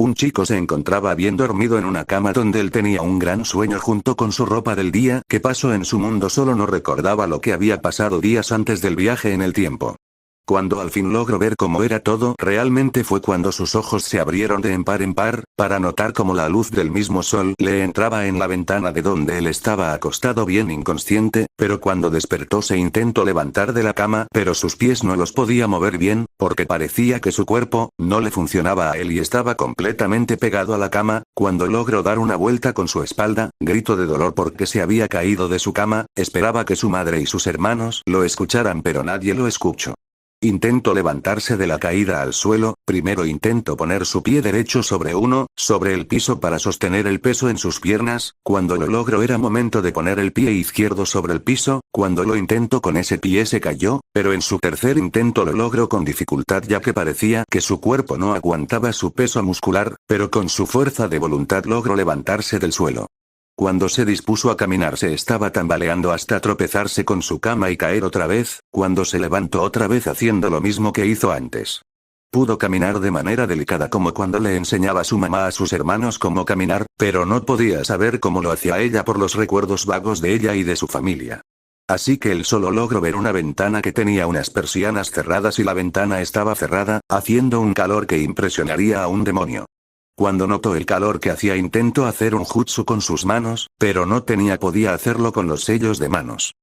Un chico se encontraba bien dormido en una cama donde él tenía un gran sueño junto con su ropa del día que pasó en su mundo, solo no recordaba lo que había pasado días antes del viaje en el tiempo. Cuando al fin logró ver cómo era todo realmente fue cuando sus ojos se abrieron de par en par, para notar cómo la luz del mismo sol le entraba en la ventana de donde él estaba acostado bien inconsciente, pero cuando despertó se intentó levantar de la cama, pero sus pies no los podía mover bien, porque parecía que su cuerpo no le funcionaba a él y estaba completamente pegado a la cama. Cuando logró dar una vuelta con su espalda, gritó de dolor porque se había caído de su cama, esperaba que su madre y sus hermanos lo escucharan pero nadie lo escuchó. Intentó levantarse de la caída al suelo, primero intentó poner su pie derecho sobre el piso para sostener el peso en sus piernas. Cuando lo logró era momento de poner el pie izquierdo sobre el piso. Cuando lo intentó con ese pie se cayó, pero en su tercer intento lo logró con dificultad ya que parecía que su cuerpo no aguantaba su peso muscular, pero con su fuerza de voluntad logró levantarse del suelo. Cuando se dispuso a caminar se estaba tambaleando hasta tropezarse con su cama y caer otra vez, cuando se levantó otra vez haciendo lo mismo que hizo antes. Pudo caminar de manera delicada como cuando le enseñaba su mamá a sus hermanos cómo caminar, pero no podía saber cómo lo hacía ella por los recuerdos vagos de ella y de su familia. Así que él solo logró ver una ventana que tenía unas persianas cerradas y la ventana estaba cerrada, haciendo un calor que impresionaría a un demonio. Cuando notó el calor que hacía intentó hacer un jutsu con sus manos, pero no podía hacerlo con los sellos de manos.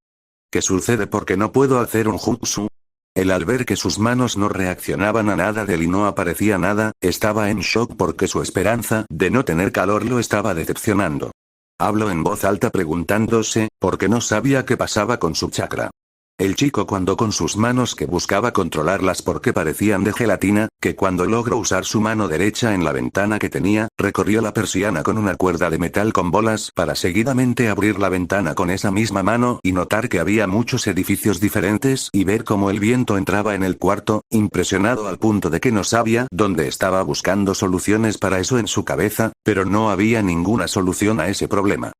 ¿Qué sucede porque no puedo hacer un jutsu? Él al ver que sus manos no reaccionaban a nada de él y no aparecía nada, estaba en shock porque su esperanza de no tener calor lo estaba decepcionando. Habló en voz alta preguntándose, porque no sabía qué pasaba con su chakra. El chico cuando con sus manos que buscaba controlarlas porque parecían de gelatina, que cuando logró usar su mano derecha en la ventana que tenía, recorrió la persiana con una cuerda de metal con bolas para seguidamente abrir la ventana con esa misma mano y notar que había muchos edificios diferentes y ver cómo el viento entraba en el cuarto, impresionado al punto de que no sabía dónde estaba buscando soluciones para eso en su cabeza, pero no había ninguna solución a ese problema.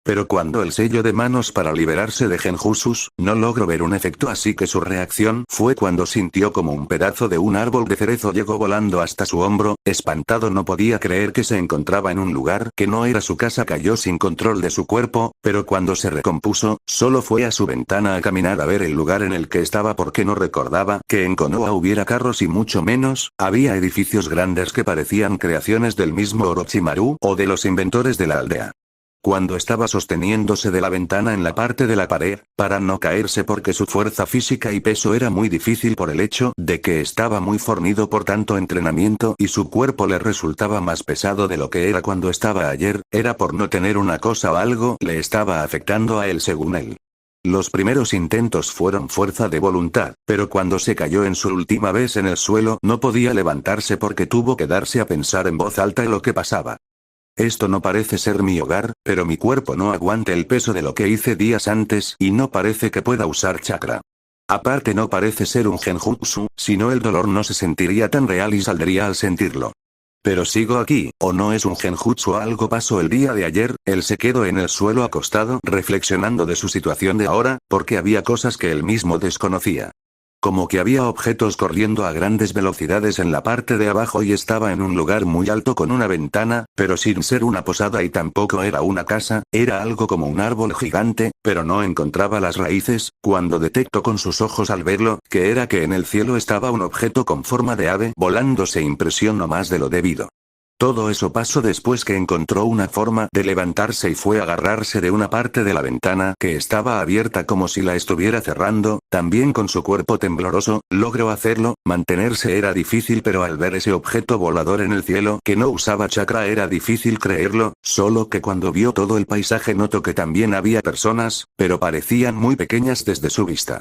Pero cuando el sello de manos para liberarse de Genjutsus, no logró ver un efecto, así que su reacción fue cuando sintió como un pedazo de un árbol de cerezo llegó volando hasta su hombro. Espantado no podía creer que se encontraba en un lugar que no era su casa, cayó sin control de su cuerpo, pero cuando se recompuso, solo fue a su ventana a caminar a ver el lugar en el que estaba porque no recordaba que en Konoha hubiera carros y mucho menos, había edificios grandes que parecían creaciones del mismo Orochimaru o de los inventores de la aldea. Cuando estaba sosteniéndose de la ventana en la parte de la pared, para no caerse porque su fuerza física y peso era muy difícil por el hecho de que estaba muy fornido por tanto entrenamiento y su cuerpo le resultaba más pesado de lo que era cuando estaba ayer, era por no tener una cosa o algo le estaba afectando a él según él. Los primeros intentos fueron fuerza de voluntad, pero cuando se cayó en su última vez en el suelo no podía levantarse porque tuvo que darse a pensar en voz alta en lo que pasaba. Esto no parece ser mi hogar, pero mi cuerpo no aguanta el peso de lo que hice días antes y no parece que pueda usar chakra. Aparte no parece ser un genjutsu, si no el dolor no se sentiría tan real y saldría al sentirlo. Pero sigo aquí, o no es un genjutsu, algo pasó el día de ayer. Él se quedó en el suelo acostado reflexionando de su situación de ahora, porque había cosas que él mismo desconocía. Como que había objetos corriendo a grandes velocidades en la parte de abajo y estaba en un lugar muy alto con una ventana, pero sin ser una posada y tampoco era una casa, era algo como un árbol gigante, pero no encontraba las raíces. Cuando detectó con sus ojos al verlo, que era que en el cielo estaba un objeto con forma de ave volando, se impresionó más de lo debido. Todo eso pasó después que encontró una forma de levantarse y fue a agarrarse de una parte de la ventana que estaba abierta como si la estuviera cerrando. También con su cuerpo tembloroso, logró hacerlo. Mantenerse era difícil, pero al ver ese objeto volador en el cielo que no usaba chakra era difícil creerlo, solo que cuando vio todo el paisaje notó que también había personas, pero parecían muy pequeñas desde su vista.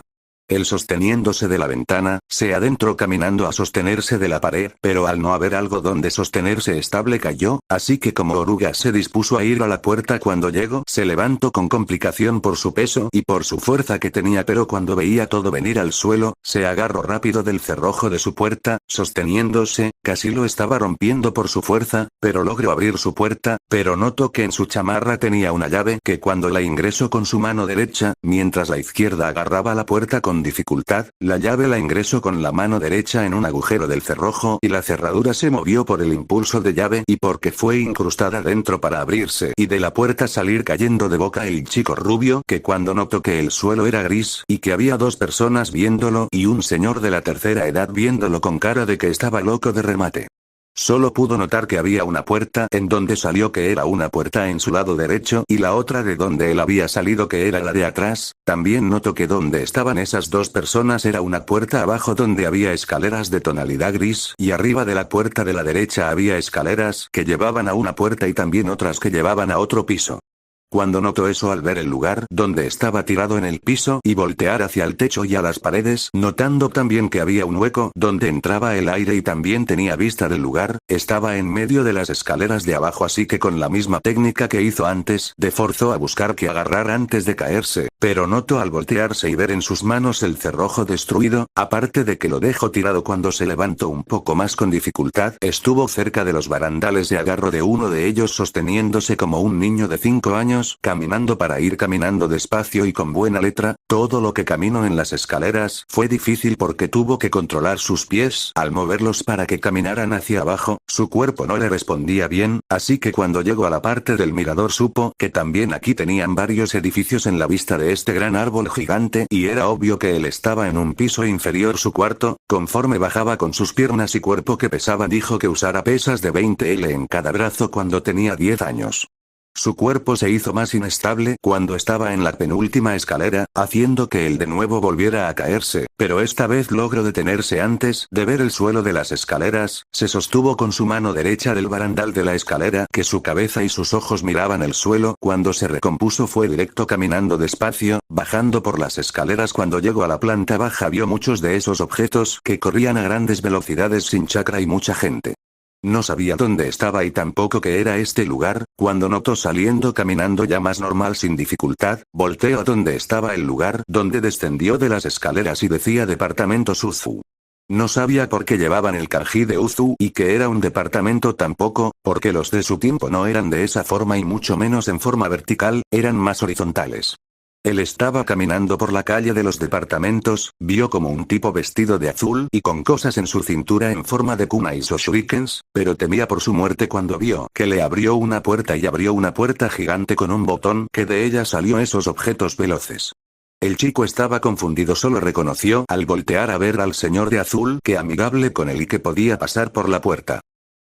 Él sosteniéndose de la ventana, se adentró caminando a sostenerse de la pared, pero al no haber algo donde sostenerse estable cayó, así que como oruga se dispuso a ir a la puerta. Cuando llegó, se levantó con complicación por su peso y por su fuerza que tenía, pero cuando veía todo venir al suelo, se agarró rápido del cerrojo de su puerta, sosteniéndose, casi lo estaba rompiendo por su fuerza, pero logró abrir su puerta, pero notó que en su chamarra tenía una llave que cuando la ingresó con su mano derecha, mientras la izquierda agarraba la puerta con con dificultad, la llave la ingresó con la mano derecha en un agujero del cerrojo y la cerradura se movió por el impulso de llave y porque fue incrustada dentro para abrirse y de la puerta salir cayendo de boca el chico rubio que cuando notó que el suelo era gris y que había dos personas viéndolo y un señor de la tercera edad viéndolo con cara de que estaba loco de remate. Solo pudo notar que había una puerta en donde salió que era una puerta en su lado derecho y la otra de donde él había salido que era la de atrás. También notó que donde estaban esas dos personas era una puerta abajo donde había escaleras de tonalidad gris y arriba de la puerta de la derecha había escaleras que llevaban a una puerta y también otras que llevaban a otro piso. Cuando notó eso al ver el lugar donde estaba tirado en el piso y voltear hacia el techo y a las paredes, notando también que había un hueco donde entraba el aire y también tenía vista del lugar, estaba en medio de las escaleras de abajo así que con la misma técnica que hizo antes, de forzó a buscar que agarrar antes de caerse, pero notó al voltearse y ver en sus manos el cerrojo destruido, aparte de que lo dejó tirado cuando se levantó un poco más con dificultad, estuvo cerca de los barandales de agarro de uno de ellos sosteniéndose como un niño de 5 años, caminando para ir caminando despacio y con buena letra. Todo lo que caminó en las escaleras fue difícil porque tuvo que controlar sus pies al moverlos para que caminaran hacia abajo, su cuerpo no le respondía bien, así que cuando llegó a la parte del mirador supo que también aquí tenían varios edificios en la vista de este gran árbol gigante y era obvio que él estaba en un piso inferior su cuarto. Conforme bajaba con sus piernas y cuerpo que pesaba dijo que usara pesas de 20 kg en cada brazo cuando tenía 10 años. Su cuerpo se hizo más inestable cuando estaba en la penúltima escalera, haciendo que él de nuevo volviera a caerse, pero esta vez logró detenerse antes de ver el suelo de las escaleras, se sostuvo con su mano derecha del barandal de la escalera que su cabeza y sus ojos miraban el suelo. Cuando se recompuso fue directo caminando despacio, bajando por las escaleras. Cuando llegó a la planta baja vio muchos de esos objetos que corrían a grandes velocidades sin chakra y mucha gente. No sabía dónde estaba y tampoco qué era este lugar. Cuando notó saliendo caminando ya más normal sin dificultad, volteó a donde estaba el lugar donde descendió de las escaleras y decía departamento Suzu. No sabía por qué llevaban el kanji de Uzu y que era un departamento tampoco, porque los de su tiempo no eran de esa forma y mucho menos en forma vertical, eran más horizontales. Él estaba caminando por la calle de los departamentos, vio como un tipo vestido de azul y con cosas en su cintura en forma de kunais o shurikens, pero temía por su muerte cuando vio que le abrió una puerta y abrió una puerta gigante con un botón que de ella salió esos objetos veloces. El chico estaba confundido, solo reconoció al voltear a ver al señor de azul que amigable con él y que podía pasar por la puerta.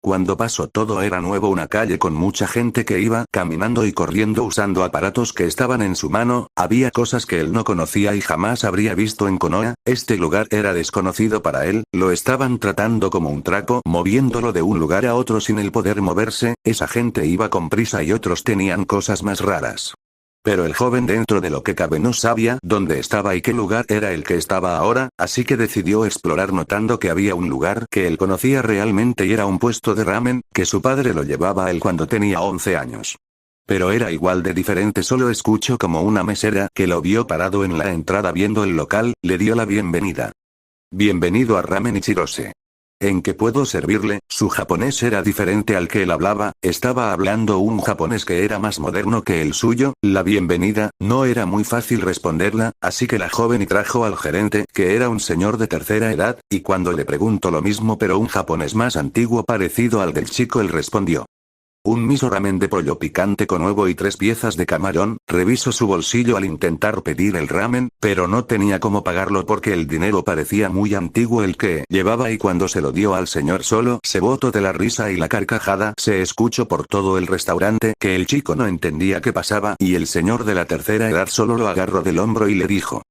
Cuando pasó todo era nuevo, una calle con mucha gente que iba caminando y corriendo usando aparatos que estaban en su mano, había cosas que él no conocía y jamás habría visto en Konoha, este lugar era desconocido para él, lo estaban tratando como un trapo, moviéndolo de un lugar a otro sin el poder moverse, esa gente iba con prisa y otros tenían cosas más raras. Pero el joven dentro de lo que cabe no sabía dónde estaba y qué lugar era el que estaba ahora, así que decidió explorar notando que había un lugar que él conocía realmente y era un puesto de ramen, que su padre lo llevaba a él cuando tenía 11 años. Pero era igual de diferente, solo escuchó como una mesera que lo vio parado en la entrada viendo el local, le dio la bienvenida. Bienvenido a Ramen Ichirose. ¿En qué puedo servirle? Su japonés era diferente al que él hablaba, estaba hablando un japonés que era más moderno que el suyo. La bienvenida no era muy fácil responderla, así que la joven y trajo al gerente, que era un señor de tercera edad, y cuando le preguntó lo mismo pero un japonés más antiguo parecido al del chico, él respondió: un miso ramen de pollo picante con huevo y 3 piezas de camarón. Revisó su bolsillo al intentar pedir el ramen, pero no tenía cómo pagarlo porque el dinero parecía muy antiguo el que llevaba y cuando se lo dio al señor solo se botó de la risa y la carcajada se escuchó por todo el restaurante que el chico no entendía qué pasaba y el señor de la tercera edad solo lo agarró del hombro y le dijo: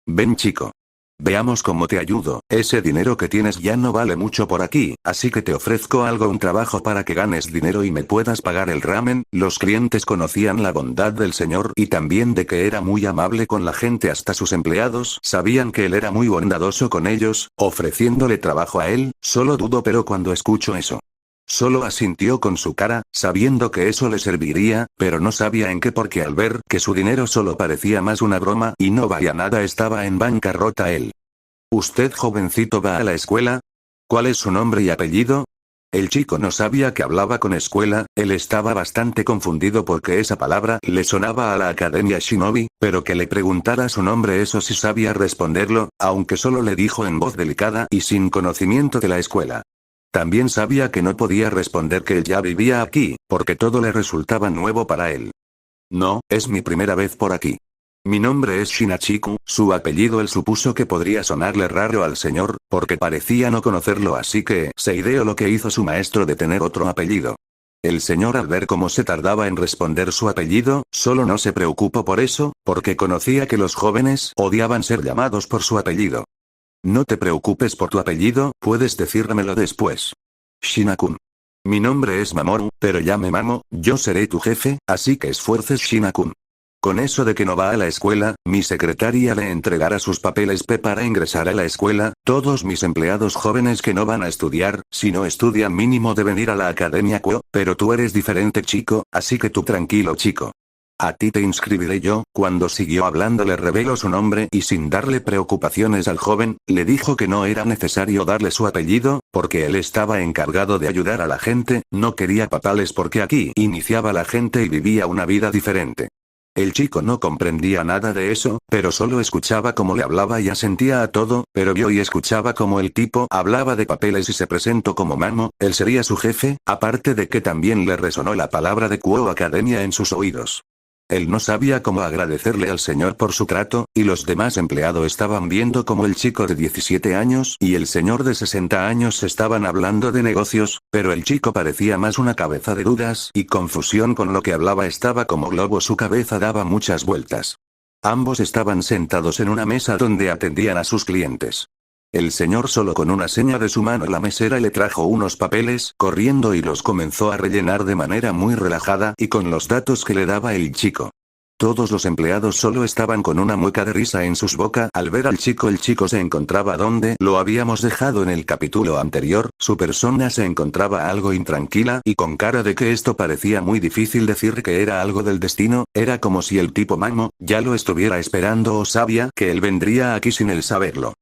ven chico. Veamos cómo te ayudo, ese dinero que tienes ya no vale mucho por aquí, así que te ofrezco algo, un trabajo para que ganes dinero y me puedas pagar el ramen. Los clientes conocían la bondad del señor y también de que era muy amable con la gente, hasta sus empleados sabían que él era muy bondadoso con ellos, ofreciéndole trabajo a él. Solo dudó, pero cuando escuchó eso, solo asintió con su cara, sabiendo que eso le serviría, pero no sabía en qué porque al ver que su dinero solo parecía más una broma y no valía nada estaba en bancarrota él. ¿Usted jovencito va a la escuela? ¿Cuál es su nombre y apellido? El chico no sabía que hablaba con escuela, él estaba bastante confundido porque esa palabra le sonaba a la Academia Shinobi, pero que le preguntara su nombre eso sí sabía responderlo, aunque solo le dijo en voz delicada y sin conocimiento de la escuela. También sabía que no podía responder que él ya vivía aquí, porque todo le resultaba nuevo para él. No, es mi primera vez por aquí. Mi nombre es Shinachiku, su apellido él supuso que podría sonarle raro al señor, porque parecía no conocerlo así que se ideó lo que hizo su maestro de tener otro apellido. El señor al ver cómo se tardaba en responder su apellido, solo no se preocupó por eso, porque conocía que los jóvenes odiaban ser llamados por su apellido. No te preocupes por tu apellido, puedes decírmelo después. Shinakun. Mi nombre es Mamoru, pero ya me mamo, yo seré tu jefe, así que esfuerces Shinakun. Con eso de que no va a la escuela, mi secretaria le entregará sus papeles P para ingresar a la escuela, todos mis empleados jóvenes que no van a estudiar, si no estudian mínimo deben ir a la academia Kuo, pero tú eres diferente chico, así que tú tranquilo chico. A ti te inscribiré yo, cuando siguió hablando le reveló su nombre y sin darle preocupaciones al joven, le dijo que no era necesario darle su apellido, porque él estaba encargado de ayudar a la gente, no quería papeles porque aquí iniciaba la gente y vivía una vida diferente. El chico no comprendía nada de eso, pero solo escuchaba cómo le hablaba y asentía a todo, pero vio y escuchaba cómo el tipo hablaba de papeles y se presentó como Mamo, él sería su jefe, aparte de que también le resonó la palabra de Kuo Academia en sus oídos. Él no sabía cómo agradecerle al señor por su trato, y los demás empleados estaban viendo como el chico de 17 años y el señor de 60 años estaban hablando de negocios, pero el chico parecía más una cabeza de dudas y confusión con lo que hablaba estaba como globo su cabeza daba muchas vueltas. Ambos estaban sentados en una mesa donde atendían a sus clientes. El señor solo con una seña de su mano la mesera le trajo unos papeles corriendo y los comenzó a rellenar de manera muy relajada y con los datos que le daba el chico. Todos los empleados solo estaban con una mueca de risa en sus bocas al ver al chico. El chico se encontraba donde lo habíamos dejado en el capítulo anterior, su persona se encontraba algo intranquila y con cara de que esto parecía muy difícil decir que era algo del destino, era como si el tipo Mamo ya lo estuviera esperando o sabía que él vendría aquí sin él saberlo.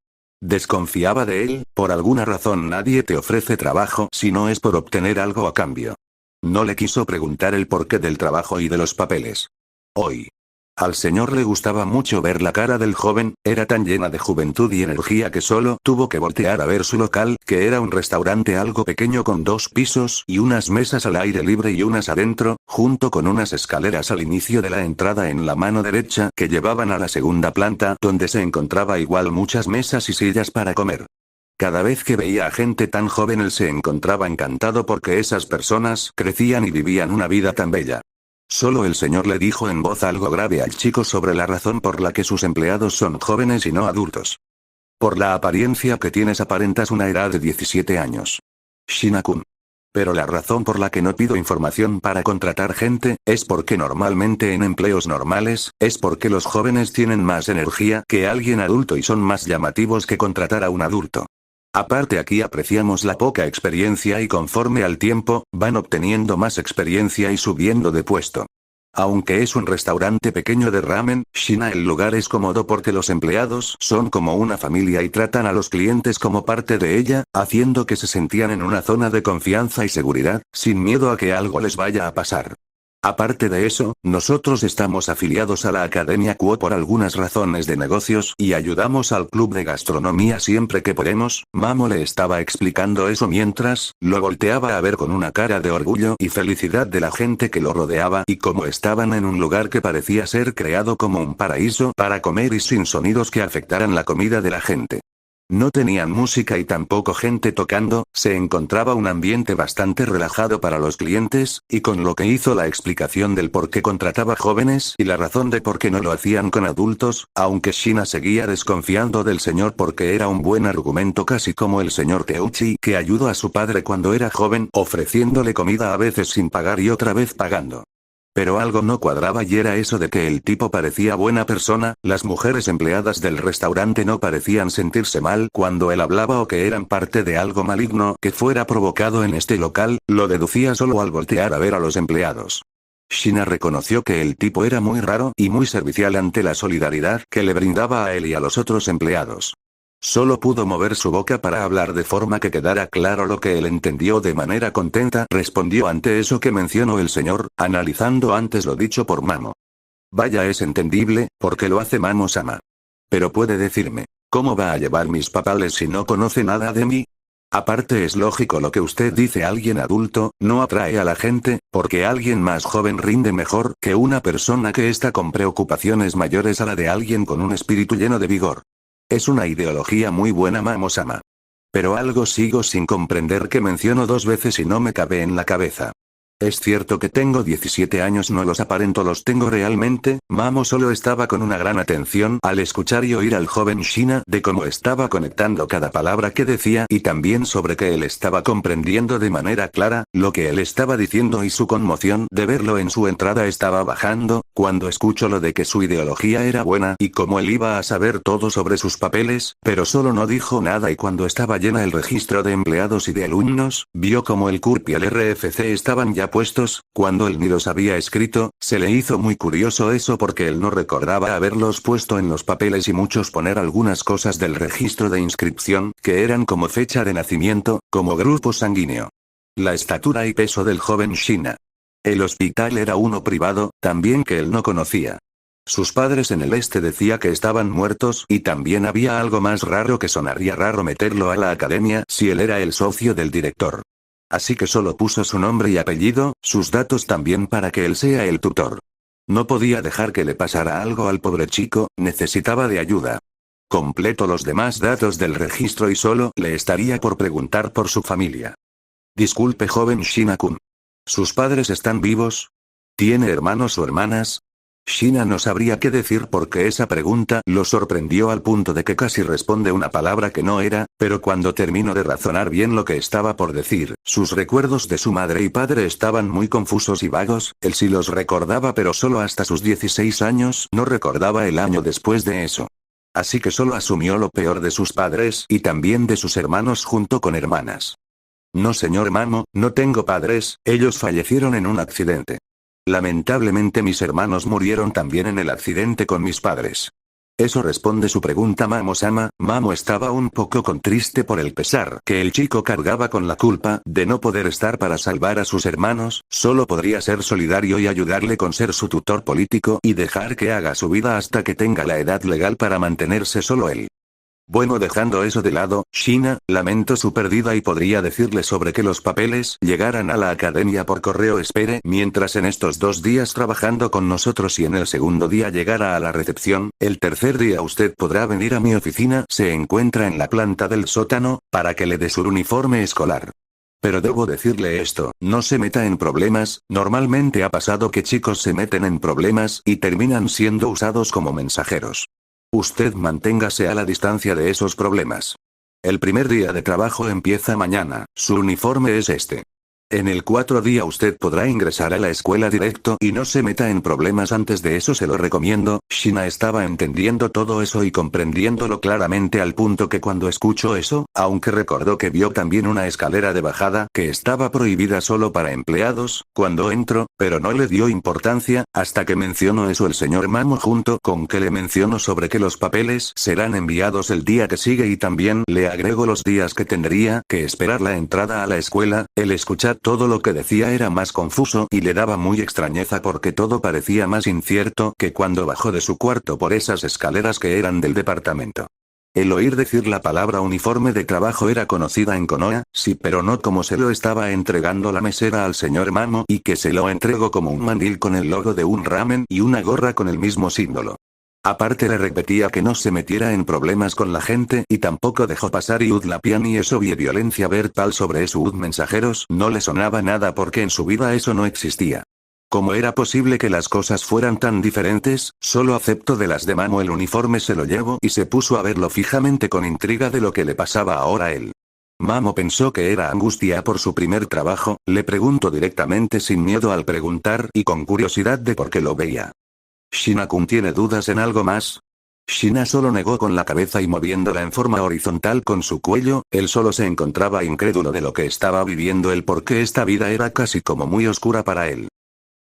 Desconfiaba de él, por alguna razón nadie te ofrece trabajo si no es por obtener algo a cambio. No le quiso preguntar el porqué del trabajo y de los papeles. Hoy. Al señor le gustaba mucho ver la cara del joven, era tan llena de juventud y energía que solo tuvo que voltear a ver su local, que era un restaurante algo pequeño con 2 pisos y unas mesas al aire libre y unas adentro, junto con unas escaleras al inicio de la entrada en la mano derecha que llevaban a la segunda planta donde se encontraba igual muchas mesas y sillas para comer. Cada vez que veía a gente tan joven él se encontraba encantado porque esas personas crecían y vivían una vida tan bella. Solo el señor le dijo en voz algo grave al chico sobre la razón por la que sus empleados son jóvenes y no adultos. Por la apariencia que tienes aparentas una edad de 17 años. Shinakun. Pero la razón por la que no pido información para contratar gente, es porque normalmente en empleos normales, es porque los jóvenes tienen más energía que alguien adulto y son más llamativos que contratar a un adulto. Aparte aquí apreciamos la poca experiencia y conforme al tiempo, van obteniendo más experiencia y subiendo de puesto. Aunque es un restaurante pequeño de ramen, Shina el lugar es cómodo porque los empleados son como una familia y tratan a los clientes como parte de ella, haciendo que se sentían en una zona de confianza y seguridad, sin miedo a que algo les vaya a pasar. Aparte de eso, nosotros estamos afiliados a la Academia Kuo por algunas razones de negocios y ayudamos al club de gastronomía siempre que podemos. Mamo le estaba explicando eso mientras lo volteaba a ver con una cara de orgullo y felicidad de la gente que lo rodeaba y como estaban en un lugar que parecía ser creado como un paraíso para comer y sin sonidos que afectaran la comida de la gente. No tenían música y tampoco gente tocando, se encontraba un ambiente bastante relajado para los clientes, y con lo que hizo la explicación del por qué contrataba jóvenes y la razón de por qué no lo hacían con adultos, aunque Shina seguía desconfiando del señor porque era un buen argumento casi como el señor Teuchi que ayudó a su padre cuando era joven, ofreciéndole comida a veces sin pagar y otra vez pagando. Pero algo no cuadraba y era eso de que el tipo parecía buena persona, las mujeres empleadas del restaurante no parecían sentirse mal cuando él hablaba o que eran parte de algo maligno que fuera provocado en este local, lo deducía solo al voltear a ver a los empleados. Shina reconoció que el tipo era muy raro y muy servicial ante la solidaridad que le brindaba a él y a los otros empleados. Solo pudo mover su boca para hablar de forma que quedara claro lo que él entendió de manera contenta. Respondió ante eso que mencionó el señor, analizando antes lo dicho por Mamo. Vaya, es entendible, porque lo hace Mamo-sama. Pero puede decirme, ¿cómo va a llevar mis papeles si no conoce nada de mí? Aparte, es lógico lo que usted dice, alguien adulto no atrae a la gente, porque alguien más joven rinde mejor que una persona que está con preocupaciones mayores a la de alguien con un espíritu lleno de vigor. Es una ideología muy buena, Mamo-sama. Pero algo sigo sin comprender que menciono 2 veces y no me cabe en la cabeza. Es cierto que tengo 17 años, no los aparento, los tengo realmente. Mamo solo estaba con una gran atención al escuchar y oír al joven Shina de cómo estaba conectando cada palabra que decía y también sobre que él estaba comprendiendo de manera clara lo que él estaba diciendo, y su conmoción de verlo en su entrada estaba bajando cuando escuchó lo de que su ideología era buena y cómo él iba a saber todo sobre sus papeles, pero solo no dijo nada. Y cuando estaba llena el registro de empleados y de alumnos, vio como el CURP y el RFC estaban ya puestos. Cuando él ni los había escrito, se le hizo muy curioso eso porque él no recordaba haberlos puesto en los papeles y muchos poner algunas cosas del registro de inscripción, que eran como fecha de nacimiento, como grupo sanguíneo. La estatura y peso del joven Shina. El hospital era uno privado, también que él no conocía. Sus padres en el este decía que estaban muertos y también había algo más raro que sonaría raro meterlo a la academia si él era el socio del director. Así que solo puso su nombre y apellido, sus datos también para que él sea el tutor. No podía dejar que le pasara algo al pobre chico, necesitaba de ayuda. Completo los demás datos del registro y solo le estaría por preguntar por su familia. Disculpe, joven Shina-kun. ¿Sus padres están vivos? ¿Tiene hermanos o hermanas? Shina no sabría qué decir porque esa pregunta lo sorprendió al punto de que casi responde una palabra que no era, pero cuando terminó de razonar bien lo que estaba por decir, sus recuerdos de su madre y padre estaban muy confusos y vagos. Él sí los recordaba, pero solo hasta sus 16 años, no recordaba el año después de eso. Así que solo asumió lo peor de sus padres y también de sus hermanos junto con hermanas. No, señor Mamo, no tengo padres, ellos fallecieron en un accidente. Lamentablemente mis hermanos murieron también en el accidente con mis padres. Eso responde su pregunta, Mamo-sama. Mamo estaba un poco triste por el pesar que el chico cargaba con la culpa de no poder estar para salvar a sus hermanos, solo podría ser solidario y ayudarle con ser su tutor político y dejar que haga su vida hasta que tenga la edad legal para mantenerse solo él. Bueno, dejando eso de lado, Shina, lamento su pérdida y podría decirle sobre que los papeles llegaran a la academia por correo. Espere mientras en estos 2 días trabajando con nosotros y en el segundo día llegara a la recepción, el tercer día usted podrá venir a mi oficina, se encuentra en la planta del sótano, para que le dé su uniforme escolar. Pero debo decirle esto, no se meta en problemas, normalmente ha pasado que chicos se meten en problemas y terminan siendo usados como mensajeros. Usted manténgase a la distancia de esos problemas. El primer día de trabajo empieza mañana, su uniforme es este. En el 4 día usted podrá ingresar a la escuela directo y no se meta en problemas antes de eso, se lo recomiendo. Shina estaba entendiendo todo eso y comprendiéndolo claramente al punto que cuando escuchó eso, aunque recordó que vio también una escalera de bajada que estaba prohibida solo para empleados, cuando entró, pero no le dio importancia, hasta que mencionó eso el señor Mamo junto con que le mencionó sobre que los papeles serán enviados el día que sigue y también le agregó los días que tendría que esperar la entrada a la escuela. El escuchar todo lo que decía era más confuso y le daba muy extrañeza porque todo parecía más incierto que cuando bajó de su cuarto por esas escaleras que eran del departamento. El oír decir la palabra uniforme de trabajo era conocida en Konoha, sí, pero no como se lo estaba entregando la mesera al señor Mamo y que se lo entregó como un mandil con el logo de un ramen y una gorra con el mismo símbolo. Aparte le repetía que no se metiera en problemas con la gente y tampoco dejó pasar Iud Lapian y eso violencia verbal sobre eso mensajeros no le sonaba nada porque en su vida eso no existía. ¿Cómo era posible que las cosas fueran tan diferentes? Solo acepto de las de Mamo el uniforme, se lo llevo, y se puso a verlo fijamente con intriga de lo que le pasaba ahora a él. Mamo pensó que era angustia por su primer trabajo, le preguntó directamente sin miedo al preguntar y con curiosidad de por qué lo veía. ¿Shina-kun tiene dudas en algo más? Shina solo negó con la cabeza y moviéndola en forma horizontal con su cuello, él solo se encontraba incrédulo de lo que estaba viviendo él porque esta vida era casi como muy oscura para él.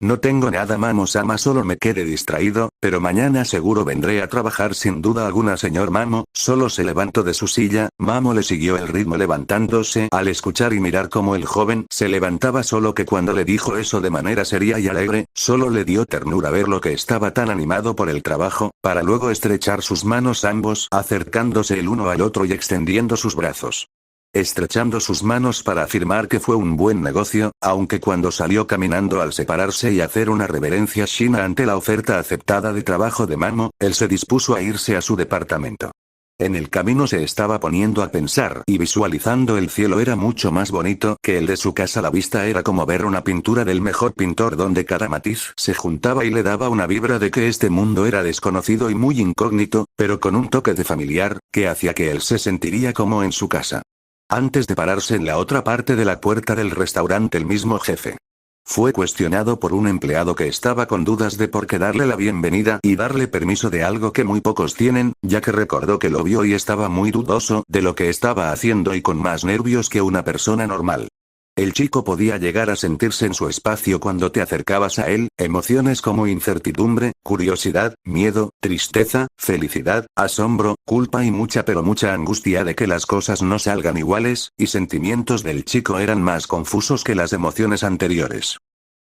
No tengo nada, Mamo-sama, solo me quedé distraído, pero mañana seguro vendré a trabajar sin duda alguna, señor Mamo. Solo se levantó de su silla. Mamo le siguió el ritmo levantándose al escuchar y mirar cómo el joven se levantaba, solo que cuando le dijo eso de manera seria y alegre, solo le dio ternura ver lo que estaba tan animado por el trabajo, para luego estrechar sus manos ambos, acercándose el uno al otro y extendiendo sus brazos. Estrechando sus manos para afirmar que fue un buen negocio, aunque cuando salió caminando al separarse y hacer una reverencia china ante la oferta aceptada de trabajo de Mamo, él se dispuso a irse a su departamento. En el camino se estaba poniendo a pensar y visualizando el cielo era mucho más bonito que el de su casa. La vista era como ver una pintura del mejor pintor donde cada matiz se juntaba y le daba una vibra de que este mundo era desconocido y muy incógnito, pero con un toque de familiar, que hacía que él se sentiría como en su casa. Antes de pararse en la otra parte de la puerta del restaurante, el mismo jefe fue cuestionado por un empleado que estaba con dudas de por qué darle la bienvenida y darle permiso de algo que muy pocos tienen, ya que recordó que lo vio y estaba muy dudoso de lo que estaba haciendo y con más nervios que una persona normal. El chico podía llegar a sentirse en su espacio cuando te acercabas a él, emociones como incertidumbre, curiosidad, miedo, tristeza, felicidad, asombro, culpa y mucha pero mucha angustia de que las cosas no salgan iguales, y sentimientos del chico eran más confusos que las emociones anteriores.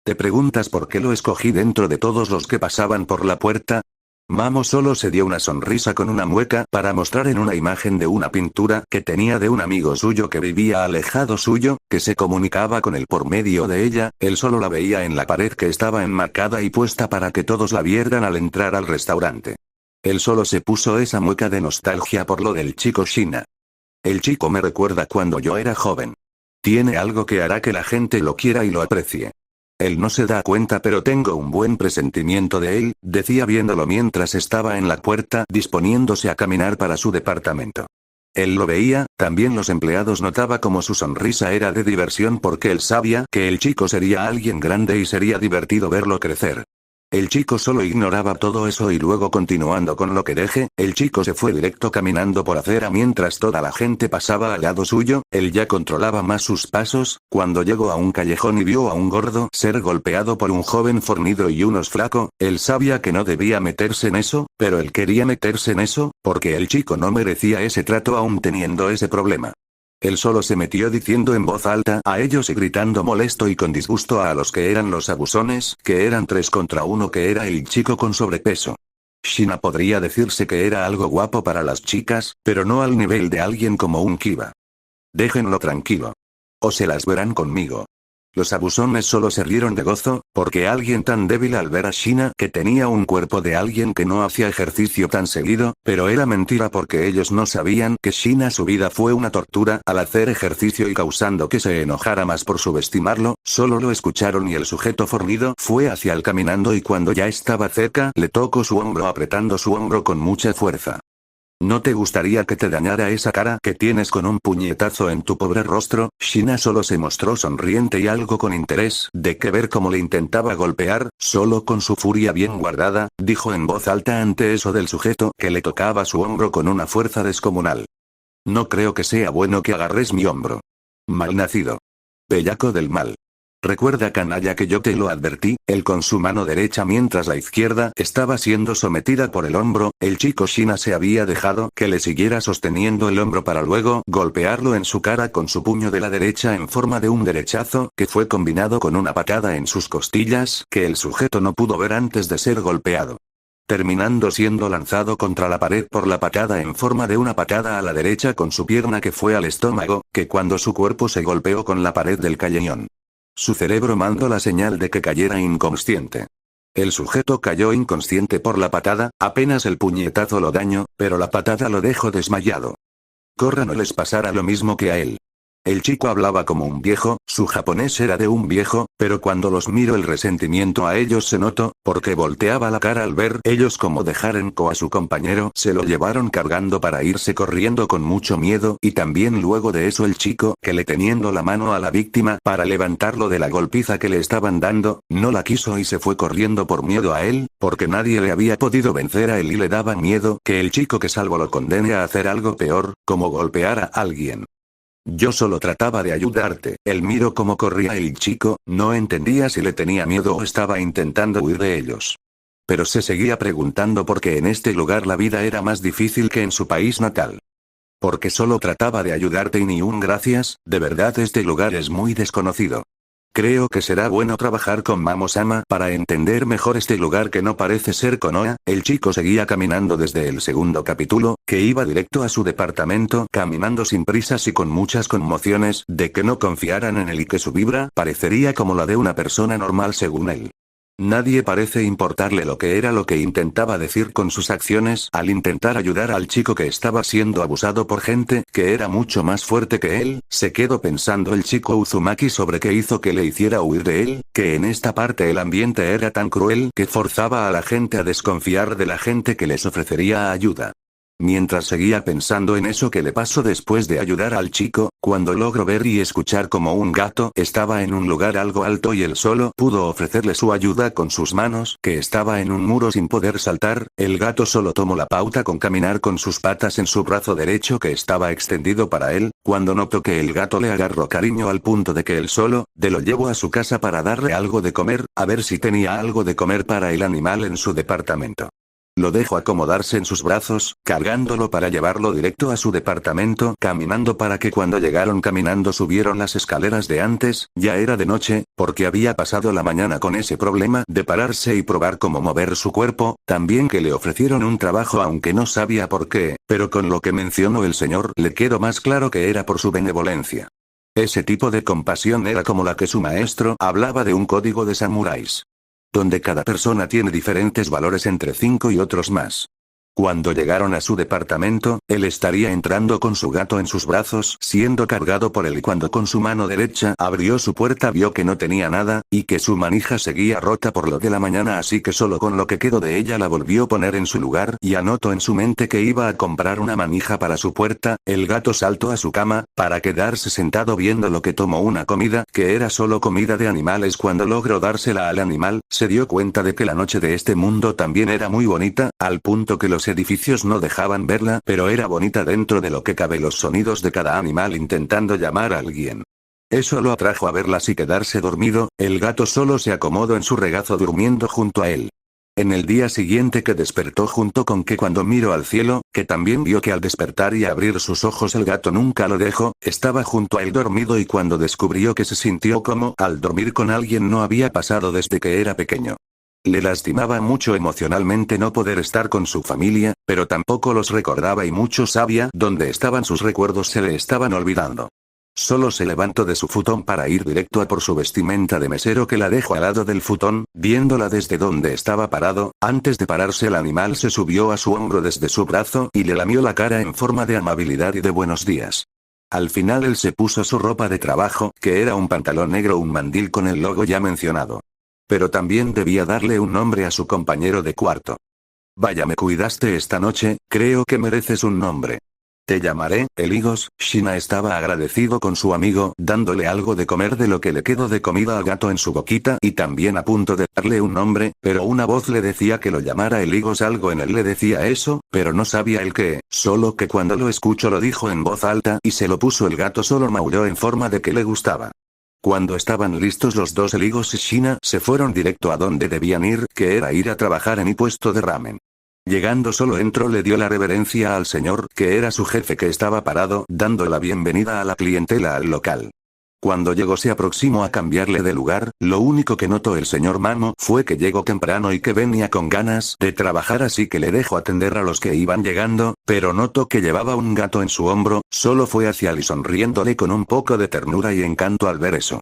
¿Te preguntas por qué lo escogí dentro de todos los que pasaban por la puerta? Mamo solo se dio una sonrisa con una mueca para mostrar en una imagen de una pintura que tenía de un amigo suyo que vivía alejado suyo, que se comunicaba con él por medio de ella. Él solo la veía en la pared que estaba enmarcada y puesta para que todos la vieran al entrar al restaurante. Él solo se puso esa mueca de nostalgia por lo del chico Shina. El chico me recuerda cuando yo era joven. Tiene algo que hará que la gente lo quiera y lo aprecie. Él no se da cuenta, pero tengo un buen presentimiento de él, decía viéndolo mientras estaba en la puerta disponiéndose a caminar para su departamento. Él lo veía, también los empleados notaba como su sonrisa era de diversión porque él sabía que el chico sería alguien grande y sería divertido verlo crecer. El chico solo ignoraba todo eso y luego continuando con lo que deje, el chico se fue directo caminando por acera mientras toda la gente pasaba al lado suyo. Él ya controlaba más sus pasos, cuando llegó a un callejón y vio a un gordo ser golpeado por un joven fornido y unos flaco. Él sabía que no debía meterse en eso, pero él quería meterse en eso, porque el chico no merecía ese trato aún teniendo ese problema. Él solo se metió diciendo en voz alta a ellos y gritando molesto y con disgusto a los que eran los abusones, que eran 3 contra 1, que era el chico con sobrepeso. Shina podría decirse que era algo guapo para las chicas, pero no al nivel de alguien como un Kiba. Déjenlo tranquilo. O se las verán conmigo. Los abusones solo se rieron de gozo, porque alguien tan débil al ver a Shina que tenía un cuerpo de alguien que no hacía ejercicio tan seguido, pero era mentira porque ellos no sabían que Shina su vida fue una tortura al hacer ejercicio y causando que se enojara más por subestimarlo, solo lo escucharon y el sujeto fornido fue hacia él caminando y cuando ya estaba cerca le tocó su hombro apretando su hombro con mucha fuerza. ¿No te gustaría que te dañara esa cara que tienes con un puñetazo en tu pobre rostro? Shina solo se mostró sonriente y algo con interés de que ver cómo le intentaba golpear, solo con su furia bien guardada, dijo en voz alta ante eso del sujeto que le tocaba su hombro con una fuerza descomunal. No creo que sea bueno que agarres mi hombro. Malnacido. Bellaco del mal. Recuerda, canalla, que yo te lo advertí. Él con su mano derecha mientras la izquierda estaba siendo sometida por el hombro. El chico Shina se había dejado que le siguiera sosteniendo el hombro para luego golpearlo en su cara con su puño de la derecha en forma de un derechazo que fue combinado con una patada en sus costillas que el sujeto no pudo ver antes de ser golpeado, terminando siendo lanzado contra la pared por la patada en forma de una patada a la derecha con su pierna que fue al estómago, que cuando su cuerpo se golpeó con la pared del callejón, su cerebro mandó la señal de que cayera inconsciente. El sujeto cayó inconsciente por la patada, apenas el puñetazo lo dañó, pero la patada lo dejó desmayado. Corra, no les pasara lo mismo que a él. El chico hablaba como un viejo, su japonés era de un viejo, pero cuando los miró el resentimiento a ellos se notó, porque volteaba la cara al ver ellos como dejaron a su compañero, se lo llevaron cargando para irse corriendo con mucho miedo, y también luego de eso el chico, que le teniendo la mano a la víctima para levantarlo de la golpiza que le estaban dando, no la quiso y se fue corriendo por miedo a él, porque nadie le había podido vencer a él y le daba miedo que el chico que salvo lo condene a hacer algo peor, como golpear a alguien. Yo solo trataba de ayudarte. Él miró cómo corría el chico, no entendía si le tenía miedo o estaba intentando huir de ellos. Pero se seguía preguntando por qué en este lugar la vida era más difícil que en su país natal. Porque solo trataba de ayudarte y ni un gracias, de verdad este lugar es muy desconocido. Creo que será bueno trabajar con Mamo-sama para entender mejor este lugar que no parece ser Konoha. El chico seguía caminando desde el segundo capítulo, que iba directo a su departamento, caminando sin prisas y con muchas conmociones, de que no confiaran en él y que su vibra parecería como la de una persona normal según él. Nadie parece importarle lo que intentaba decir con sus acciones al intentar ayudar al chico que estaba siendo abusado por gente que era mucho más fuerte que él. Se quedó pensando el chico Uzumaki sobre qué hizo que le hiciera huir de él, que en esta parte el ambiente era tan cruel que forzaba a la gente a desconfiar de la gente que les ofrecería ayuda. Mientras seguía pensando en eso que le pasó después de ayudar al chico, cuando logró ver y escuchar como un gato estaba en un lugar algo alto y él solo pudo ofrecerle su ayuda con sus manos, que estaba en un muro sin poder saltar. El gato solo tomó la pauta con caminar con sus patas en su brazo derecho que estaba extendido para él, cuando notó que el gato le agarró cariño al punto de que él solo, lo llevó a su casa para darle algo de comer, a ver si tenía algo de comer para el animal en su departamento. Lo dejó acomodarse en sus brazos, cargándolo para llevarlo directo a su departamento, caminando para que cuando llegaron caminando subieron las escaleras de antes. Ya era de noche, porque había pasado la mañana con ese problema de pararse y probar cómo mover su cuerpo, también que le ofrecieron un trabajo aunque no sabía por qué, pero con lo que mencionó el señor le quedó más claro que era por su benevolencia. Ese tipo de compasión era como la que su maestro hablaba de un código de samuráis, donde cada persona tiene diferentes valores entre 5 y otros más. Cuando llegaron a su departamento, él estaría entrando con su gato en sus brazos, siendo cargado por él y cuando con su mano derecha abrió su puerta vio que no tenía nada, y que su manija seguía rota por lo de la mañana así que solo con lo que quedó de ella la volvió a poner en su lugar y anotó en su mente que iba a comprar una manija para su puerta. El gato saltó a su cama, para quedarse sentado viendo lo que tomó una comida, que era solo comida de animales. Cuando logró dársela al animal, se dio cuenta de que la noche de este mundo también era muy bonita, al punto que los edificios no dejaban verla, pero era bonita dentro de lo que cabe los sonidos de cada animal intentando llamar a alguien. Eso lo atrajo a verlas y quedarse dormido. El gato solo se acomodó en su regazo durmiendo junto a él. En el día siguiente que despertó junto con que cuando miró al cielo, que también vio que al despertar y abrir sus ojos el gato nunca lo dejó, estaba junto a él dormido y cuando descubrió que se sintió como al dormir con alguien no había pasado desde que era pequeño. Le lastimaba mucho emocionalmente no poder estar con su familia, pero tampoco los recordaba y mucho sabía dónde estaban sus recuerdos se le estaban olvidando. Solo se levantó de su futón para ir directo a por su vestimenta de mesero que la dejó al lado del futón, viéndola desde donde estaba parado. Antes de pararse el animal se subió a su hombro desde su brazo y le lamió la cara en forma de amabilidad y de buenos días. Al final él se puso su ropa de trabajo, que era un pantalón negro un mandil con el logo ya mencionado. Pero también debía darle un nombre a su compañero de cuarto. Vaya, me cuidaste esta noche, creo que mereces un nombre. Te llamaré, Eligos. Shina estaba agradecido con su amigo, dándole algo de comer de lo que le quedó de comida al gato en su boquita y también a punto de darle un nombre, pero una voz le decía que lo llamara Eligos. Algo en él le decía eso, pero no sabía el qué, solo que cuando lo escuchó lo dijo en voz alta y se lo puso el gato solo maulló en forma de que le gustaba. Cuando estaban listos los dos Eligos y Shina se fueron directo a donde debían ir, que era ir a trabajar en mi puesto de ramen. Llegando solo entró le dio la reverencia al señor, que era su jefe que estaba parado, dando la bienvenida a la clientela al local. Cuando llegó se aproximó a cambiarle de lugar, lo único que notó el señor Mamo fue que llegó temprano y que venía con ganas de trabajar así que le dejó atender a los que iban llegando, pero notó que llevaba un gato en su hombro, solo fue hacia él y sonriéndole con un poco de ternura y encanto al ver eso.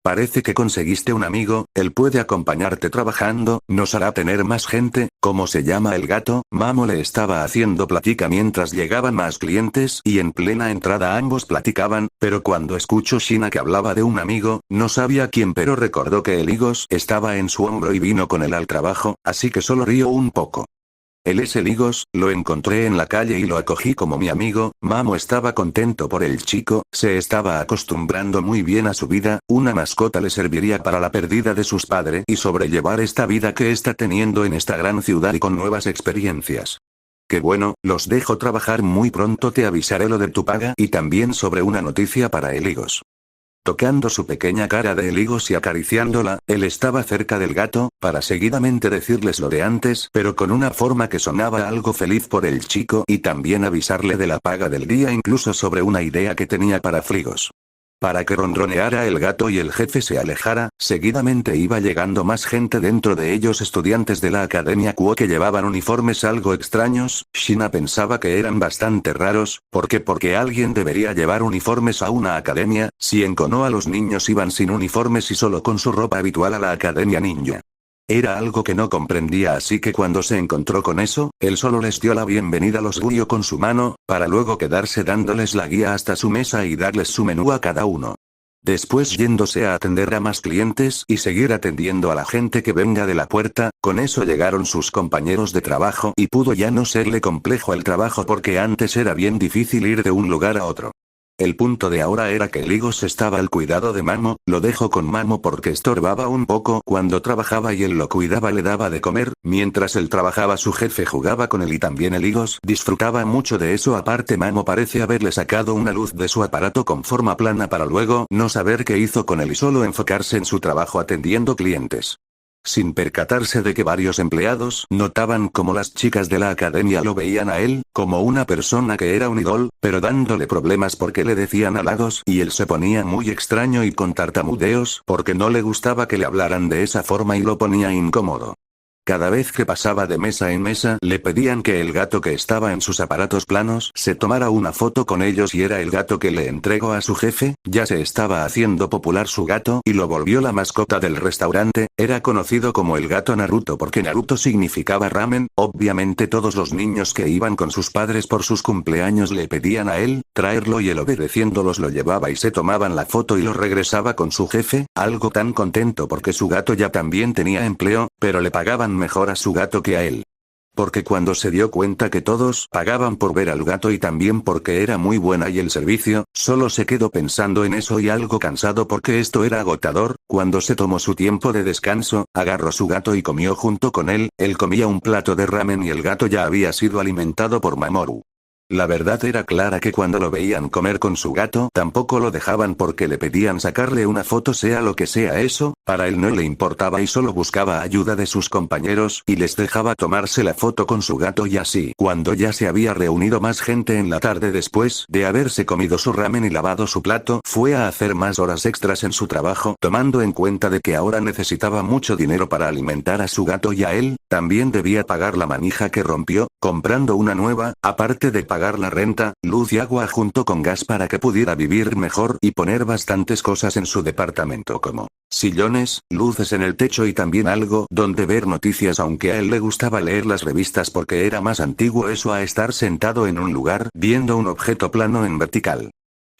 Parece que conseguiste un amigo, él puede acompañarte trabajando, nos hará tener más gente. ¿Cómo se llama el gato? Mamo le estaba haciendo plática mientras llegaban más clientes y en plena entrada ambos platicaban, pero cuando escuchó Shina que hablaba de un amigo, no sabía quién pero recordó que Eligos estaba en su hombro y vino con él al trabajo, así que solo rió un poco. Él es Eligos, lo encontré en la calle y lo acogí como mi amigo. Mamo estaba contento por el chico, se estaba acostumbrando muy bien a su vida, una mascota le serviría para la pérdida de sus padres y sobrellevar esta vida que está teniendo en esta gran ciudad y con nuevas experiencias. qué bueno, los dejo trabajar muy pronto, te avisaré lo de tu paga y también sobre una noticia para Eligos. Tocando su pequeña cara de Eligos y acariciándola, él estaba cerca del gato, para seguidamente decirles lo de antes, pero con una forma que sonaba algo feliz por el chico y también avisarle de la paga del día, incluso sobre una idea que tenía para Fligos. Para que ronroneara el gato y el jefe se alejara, seguidamente iba llegando más gente, dentro de ellos estudiantes de la Academia Kuo que llevaban uniformes algo extraños. Shina pensaba que eran bastante raros, porque alguien debería llevar uniformes a una academia, si en Konoha los niños iban sin uniformes y solo con su ropa habitual a la Academia Ninja. Era algo que no comprendía, así que cuando se encontró con eso, él solo les dio la bienvenida a los Guyo con su mano, para luego quedarse dándoles la guía hasta su mesa y darles su menú a cada uno. Después yéndose a atender a más clientes y seguir atendiendo a la gente que venga de la puerta. Con eso llegaron sus compañeros de trabajo y pudo ya no serle complejo el trabajo, porque antes era bien difícil ir de un lugar a otro. El punto de ahora era que Ligos estaba al cuidado de Mamo, lo dejó con Mamo porque estorbaba un poco cuando trabajaba y él lo cuidaba, le daba de comer, mientras él trabajaba su jefe jugaba con él y también el Ligos disfrutaba mucho de eso. Aparte, Mamo parece haberle sacado una luz de su aparato con forma plana para luego no saber qué hizo con él y solo enfocarse en su trabajo atendiendo clientes. Sin percatarse de que varios empleados notaban cómo las chicas de la academia lo veían a él, como una persona que era un idol, pero dándole problemas porque le decían halagos y él se ponía muy extraño y con tartamudeos porque no le gustaba que le hablaran de esa forma y lo ponía incómodo. Cada vez que pasaba de mesa en mesa le pedían que el gato que estaba en sus aparatos planos se tomara una foto con ellos y era el gato que le entregó a su jefe. Ya se estaba haciendo popular su gato y lo volvió la mascota del restaurante. Era conocido como el gato Naruto porque Naruto significaba ramen. Obviamente todos los niños que iban con sus padres por sus cumpleaños le pedían a él traerlo y él obedeciéndolos lo llevaba y se tomaban la foto y lo regresaba con su jefe, algo tan contento porque su gato ya también tenía empleo, pero le pagaban mejor a su gato que a él. Porque cuando se dio cuenta que todos pagaban por ver al gato y también porque era muy buena y el servicio, solo se quedó pensando en eso y algo cansado porque esto era agotador. Cuando se tomó su tiempo de descanso, agarró su gato y comió junto con él. Él comía un plato de ramen y el gato ya había sido alimentado por Mamoru. La verdad era clara que cuando lo veían comer con su gato tampoco lo dejaban porque le pedían sacarle una foto, sea lo que sea eso, para él no le importaba y solo buscaba ayuda de sus compañeros y les dejaba tomarse la foto con su gato. Y así, cuando ya se había reunido más gente en la tarde después de haberse comido su ramen y lavado su plato, fue a hacer más horas extras en su trabajo, tomando en cuenta de que ahora necesitaba mucho dinero para alimentar a su gato y a él, también debía pagar la manija que rompió, comprando una nueva, aparte de pagar la renta, luz y agua junto con gas para que pudiera vivir mejor y poner bastantes cosas en su departamento como sillones, luces en el techo y también algo donde ver noticias, aunque a él le gustaba leer las revistas porque era más antiguo eso a estar sentado en un lugar viendo un objeto plano en vertical.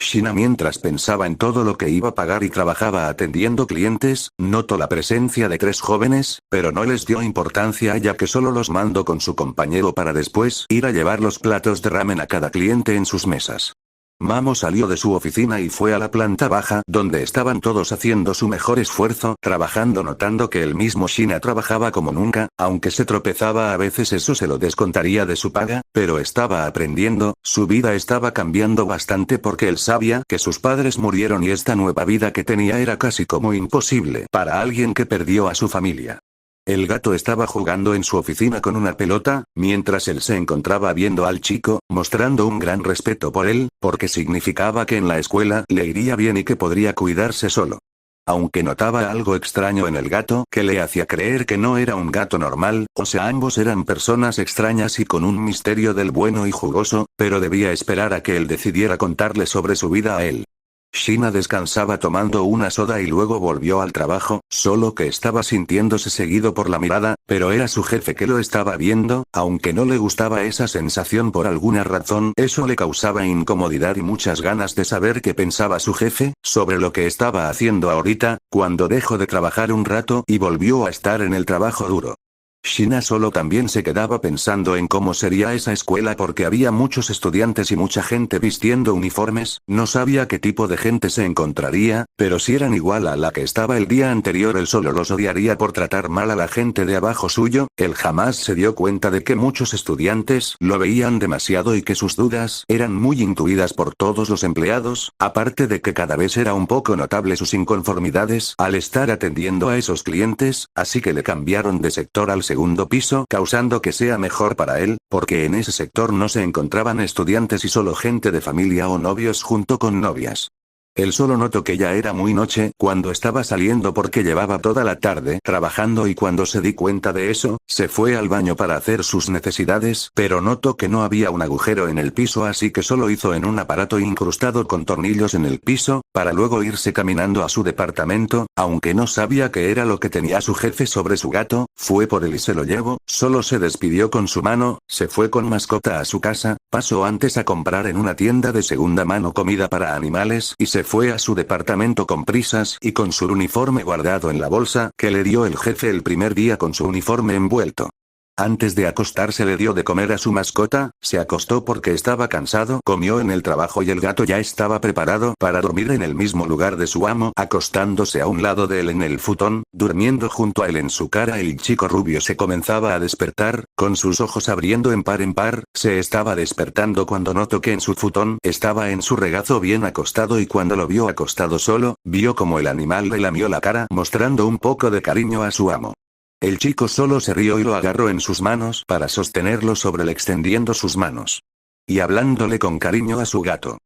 Shina, mientras pensaba en todo lo que iba a pagar y trabajaba atendiendo clientes, notó la presencia de 3 jóvenes, pero no les dio importancia ya que solo los mandó con su compañero para después ir a llevar los platos de ramen a cada cliente en sus mesas. Mamo salió de su oficina y fue a la planta baja donde estaban todos haciendo su mejor esfuerzo, trabajando, notando que el mismo Shina trabajaba como nunca, aunque se tropezaba a veces eso se lo descontaría de su paga, pero estaba aprendiendo, su vida estaba cambiando bastante porque él sabía que sus padres murieron y esta nueva vida que tenía era casi como imposible para alguien que perdió a su familia. El gato estaba jugando en su oficina con una pelota, mientras él se encontraba viendo al chico, mostrando un gran respeto por él, porque significaba que en la escuela le iría bien y que podría cuidarse solo. Aunque notaba algo extraño en el gato que le hacía creer que no era un gato normal, o sea ambos eran personas extrañas y con un misterio del bueno y jugoso, pero debía esperar a que él decidiera contarle sobre su vida a él. Shina descansaba tomando una soda y luego volvió al trabajo, solo que estaba sintiéndose seguido por la mirada, pero era su jefe que lo estaba viendo, aunque no le gustaba esa sensación por alguna razón, eso le causaba incomodidad y muchas ganas de saber qué pensaba su jefe sobre lo que estaba haciendo ahorita, cuando dejó de trabajar un rato y volvió a estar en el trabajo duro. Shina solo también se quedaba pensando en cómo sería esa escuela porque había muchos estudiantes y mucha gente vistiendo uniformes, no sabía qué tipo de gente se encontraría, pero si eran igual a la que estaba el día anterior él solo los odiaría por tratar mal a la gente de abajo suyo, él jamás se dio cuenta de que muchos estudiantes lo veían demasiado y que sus dudas eran muy intuidas por todos los empleados, aparte de que cada vez era un poco notable sus inconformidades al estar atendiendo a esos clientes, así que le cambiaron de sector al segundo piso, causando que sea mejor para él, porque en ese sector no se encontraban estudiantes y solo gente de familia o novios junto con novias. Él solo notó que ya era muy noche cuando estaba saliendo porque llevaba toda la tarde trabajando y cuando se di cuenta de eso, se fue al baño para hacer sus necesidades, pero notó que no había un agujero en el piso así que solo hizo en un aparato incrustado con tornillos en el piso, para luego irse caminando a su departamento, aunque no sabía qué era lo que tenía su jefe sobre su gato, fue por él y se lo llevó, solo se despidió con su mano, se fue con mascota a su casa, pasó antes a comprar en una tienda de segunda mano comida para animales y se fue a su departamento con prisas y con su uniforme guardado en la bolsa que le dio el jefe el primer día con su uniforme envuelto. Antes de acostarse le dio de comer a su mascota, se acostó porque estaba cansado, comió en el trabajo y el gato ya estaba preparado para dormir en el mismo lugar de su amo, acostándose a un lado de él en el futón, durmiendo junto a él en su cara el chico rubio se comenzaba a despertar, con sus ojos abriendo en par, se estaba despertando cuando notó que en su futón estaba en su regazo bien acostado y cuando lo vio acostado solo, vio como el animal le lamió la cara mostrando un poco de cariño a su amo. El chico solo se rió y lo agarró en sus manos para sostenerlo sobre él extendiendo sus manos. Y hablándole con cariño a su gato.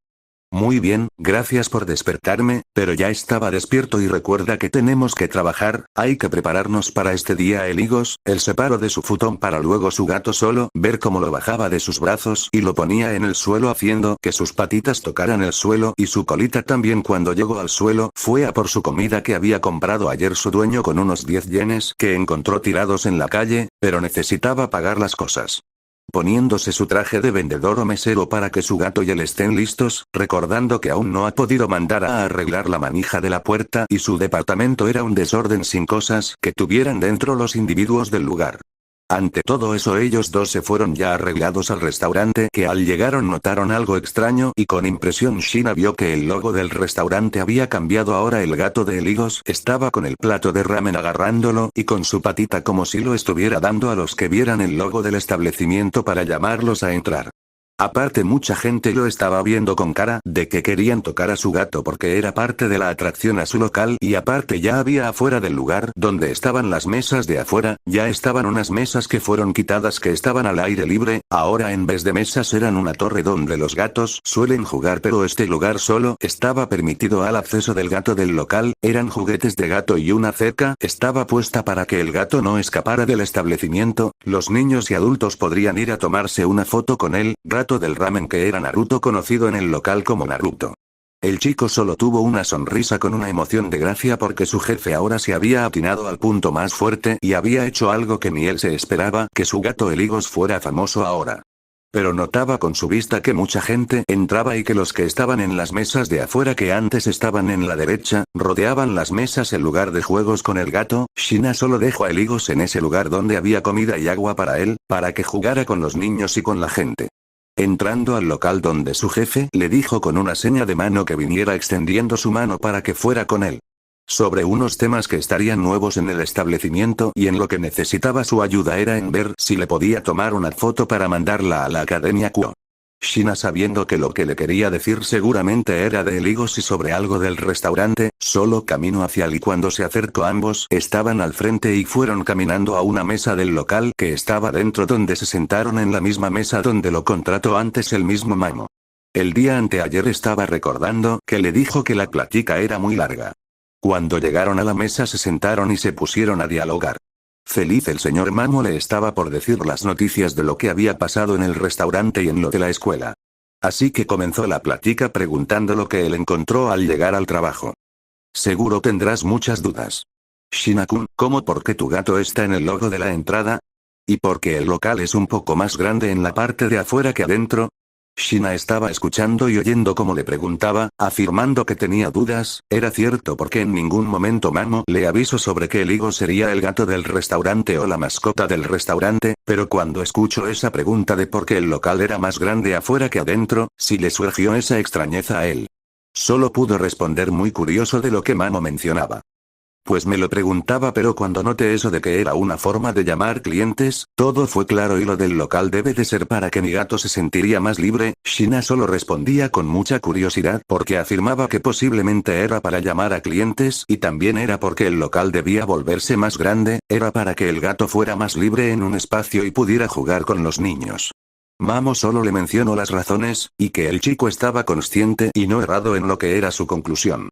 Muy bien, gracias por despertarme, pero ya estaba despierto y recuerda que tenemos que trabajar, hay que prepararnos para este día. El higos, él se paró de su futón para luego su gato solo ver cómo lo bajaba de sus brazos y lo ponía en el suelo haciendo que sus patitas tocaran el suelo y su colita también. Cuando llegó al suelo fue a por su comida que había comprado ayer su dueño con unos 10 yenes que encontró tirados en la calle, pero necesitaba pagar las cosas. Poniéndose su traje de vendedor o mesero para que su gato y él estén listos, recordando que aún no ha podido mandar a arreglar la manija de la puerta y su departamento era un desorden sin cosas que tuvieran dentro los individuos del lugar. Ante todo eso ellos dos se fueron ya arreglados al restaurante que al llegaron notaron algo extraño y con impresión Shina vio que el logo del restaurante había cambiado ahora el gato de Higos estaba con el plato de ramen agarrándolo y con su patita como si lo estuviera dando a los que vieran el logo del establecimiento para llamarlos a entrar. Aparte mucha gente lo estaba viendo con cara de que querían tocar a su gato porque era parte de la atracción a su local y aparte ya había afuera del lugar donde estaban las mesas de afuera, ya estaban unas mesas que fueron quitadas que estaban al aire libre, ahora en vez de mesas eran una torre donde los gatos suelen jugar pero este lugar solo estaba permitido al acceso del gato del local, eran juguetes de gato y una cerca estaba puesta para que el gato no escapara del establecimiento, los niños y adultos podrían ir a tomarse una foto con él, del ramen que era Naruto conocido en el local como Naruto. El chico solo tuvo una sonrisa con una emoción de gracia porque su jefe ahora se había atinado al punto más fuerte y había hecho algo que ni él se esperaba, que su gato Higos fuera famoso ahora. Pero notaba con su vista que mucha gente entraba y que los que estaban en las mesas de afuera que antes estaban en la derecha, rodeaban las mesas en lugar de juegos con el gato. Shina solo dejó a Higos en ese lugar donde había comida y agua para él, para que jugara con los niños y con la gente. Entrando al local donde su jefe le dijo con una seña de mano que viniera extendiendo su mano para que fuera con él. Sobre unos temas que estarían nuevos en el establecimiento y en lo que necesitaba su ayuda era en ver si le podía tomar una foto para mandarla a la Academia Kuo. Shina sabiendo que lo que le quería decir seguramente era de Higos y sobre algo del restaurante, solo caminó hacia él y cuando se acercó ambos estaban al frente y fueron caminando a una mesa del local que estaba dentro donde se sentaron en la misma mesa donde lo contrató antes el mismo Mamo. El día anteayer estaba recordando que le dijo que la plática era muy larga. Cuando llegaron a la mesa se sentaron y se pusieron a dialogar. Feliz el señor Mamo le estaba por decir las noticias de lo que había pasado en el restaurante y en lo de la escuela. Así que comenzó la plática preguntando lo que él encontró al llegar al trabajo. Seguro tendrás muchas dudas. Shina-kun, ¿cómo por qué tu gato está en el logo de la entrada? ¿Y por qué el local es un poco más grande en la parte de afuera que adentro? Shina estaba escuchando y oyendo cómo le preguntaba, afirmando que tenía dudas. Era cierto porque en ningún momento Mamo le avisó sobre que el higo sería el gato del restaurante o la mascota del restaurante, pero cuando escuchó esa pregunta de por qué el local era más grande afuera que adentro, sí le surgió esa extrañeza a él. Solo pudo responder muy curioso de lo que Mamo mencionaba. Pues me lo preguntaba, pero cuando noté eso de que era una forma de llamar clientes, todo fue claro y lo del local debe de ser para que mi gato se sentiría más libre. Shina solo respondía con mucha curiosidad porque afirmaba que posiblemente era para llamar a clientes y también era porque el local debía volverse más grande, era para que el gato fuera más libre en un espacio y pudiera jugar con los niños. Mamo solo le mencionó las razones, y que el chico estaba consciente y no errado en lo que era su conclusión.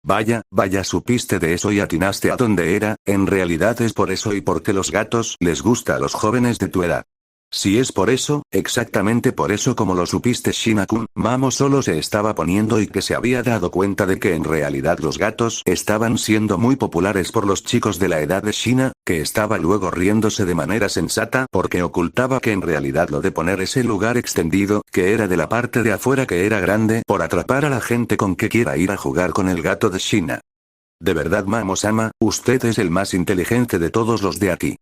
Vaya, supiste de eso y atinaste a dónde era. En realidad es por eso y porque los gatos les gusta a los jóvenes de tu edad. Si es por eso, exactamente por eso como lo supiste Shina-kun, Mamo solo se estaba poniendo y que se había dado cuenta de que en realidad los gatos estaban siendo muy populares por los chicos de la edad de Shina, que estaba luego riéndose de manera sensata porque ocultaba que en realidad lo de poner ese lugar extendido, que era de la parte de afuera que era grande, por atrapar a la gente con que quiera ir a jugar con el gato de Shina. De verdad Mamo-sama, usted es el más inteligente de todos los de aquí.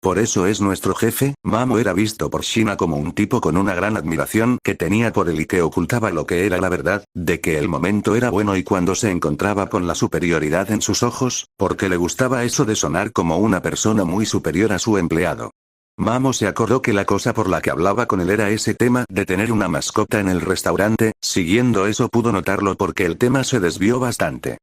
Por eso es nuestro jefe. Mamo era visto por Shina como un tipo con una gran admiración que tenía por él y que ocultaba lo que era la verdad, de que el momento era bueno y cuando se encontraba con la superioridad en sus ojos, porque le gustaba eso de sonar como una persona muy superior a su empleado. Mamo se acordó que la cosa por la que hablaba con él era ese tema de tener una mascota en el restaurante. Siguiendo eso pudo notarlo porque el tema se desvió bastante.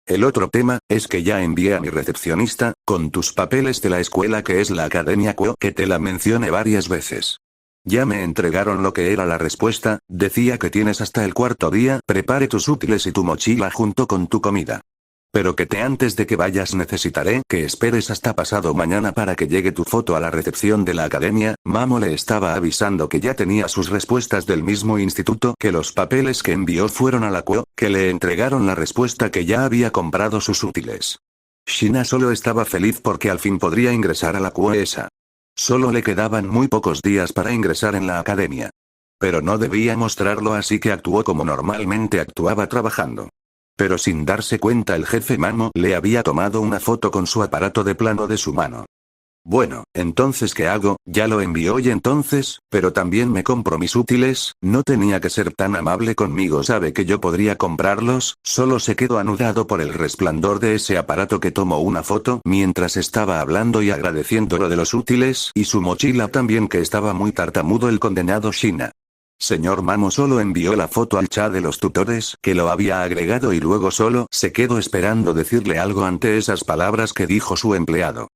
El otro tema, es que ya envié a mi recepcionista, con tus papeles de la escuela que es la Academia Kuo, que te la mencioné varias veces. Ya me entregaron lo que era la respuesta, decía que tienes hasta el cuarto día, prepare tus útiles y tu mochila junto con tu comida. Pero que antes de que vayas necesitaré que esperes hasta pasado mañana para que llegue tu foto a la recepción de la academia. Mamo le estaba avisando que ya tenía sus respuestas del mismo instituto, que los papeles que envió fueron a la Kuo, que le entregaron la respuesta que ya había comprado sus útiles. Shina solo estaba feliz porque al fin podría ingresar a la Kuo esa. Solo le quedaban muy pocos días para ingresar en la academia. Pero no debía mostrarlo, así que actuó como normalmente actuaba trabajando. Pero sin darse cuenta el jefe Mamo le había tomado una foto con su aparato de plano de su mano. Bueno, entonces ¿qué hago? Ya lo envió y entonces, pero también me compro mis útiles. No tenía que ser tan amable conmigo, sabe que yo podría comprarlos. Solo se quedó anudado por el resplandor de ese aparato que tomó una foto mientras estaba hablando y agradeciendo lo de los útiles y su mochila también, que estaba muy tartamudo el condenado Shina. Señor Mamo solo envió la foto al chat de los tutores que lo había agregado y luego solo se quedó esperando decirle algo ante esas palabras que dijo su empleado.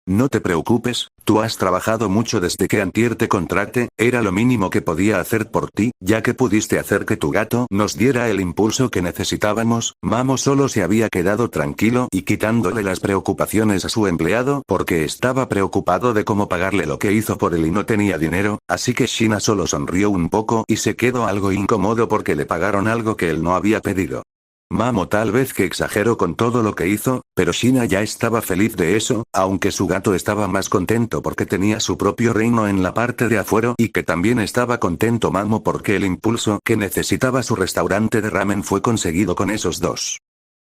No te preocupes, tú has trabajado mucho desde que antier te contraté, era lo mínimo que podía hacer por ti, ya que pudiste hacer que tu gato nos diera el impulso que necesitábamos. Mamo solo se había quedado tranquilo y quitándole las preocupaciones a su empleado porque estaba preocupado de cómo pagarle lo que hizo por él y no tenía dinero, así que Shina solo sonrió un poco y se quedó algo incómodo porque le pagaron algo que él no había pedido. Mamo tal vez que exageró con todo lo que hizo, pero Shina ya estaba feliz de eso, aunque su gato estaba más contento porque tenía su propio reino en la parte de afuera y que también estaba contento Mamo porque el impulso que necesitaba su restaurante de ramen fue conseguido con esos dos.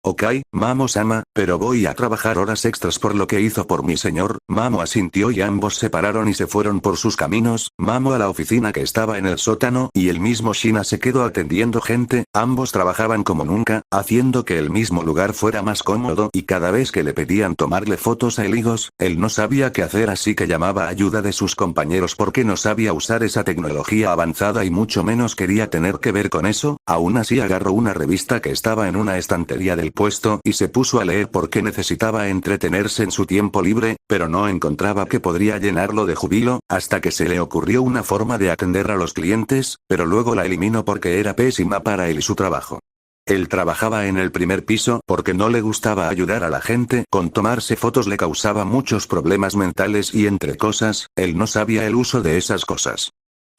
Ok, Mamo-sama, pero voy a trabajar horas extras por lo que hizo por mi señor. Mamo asintió y ambos se pararon y se fueron por sus caminos. Mamo a la oficina que estaba en el sótano y el mismo Shina se quedó atendiendo gente. Ambos trabajaban como nunca, haciendo que el mismo lugar fuera más cómodo y cada vez que le pedían tomarle fotos a higos, él no sabía qué hacer, así que llamaba ayuda de sus compañeros porque no sabía usar esa tecnología avanzada y mucho menos quería tener que ver con eso. Aún así agarró una revista que estaba en una estantería del puesto y se puso a leer porque necesitaba entretenerse en su tiempo libre, pero no encontraba que podría llenarlo de júbilo, hasta que se le ocurrió una forma de atender a los clientes, pero luego la eliminó porque era pésima para él y su trabajo. Él trabajaba en el primer piso porque no le gustaba ayudar a la gente, con tomarse fotos le causaba muchos problemas mentales y entre cosas, él no sabía el uso de esas cosas.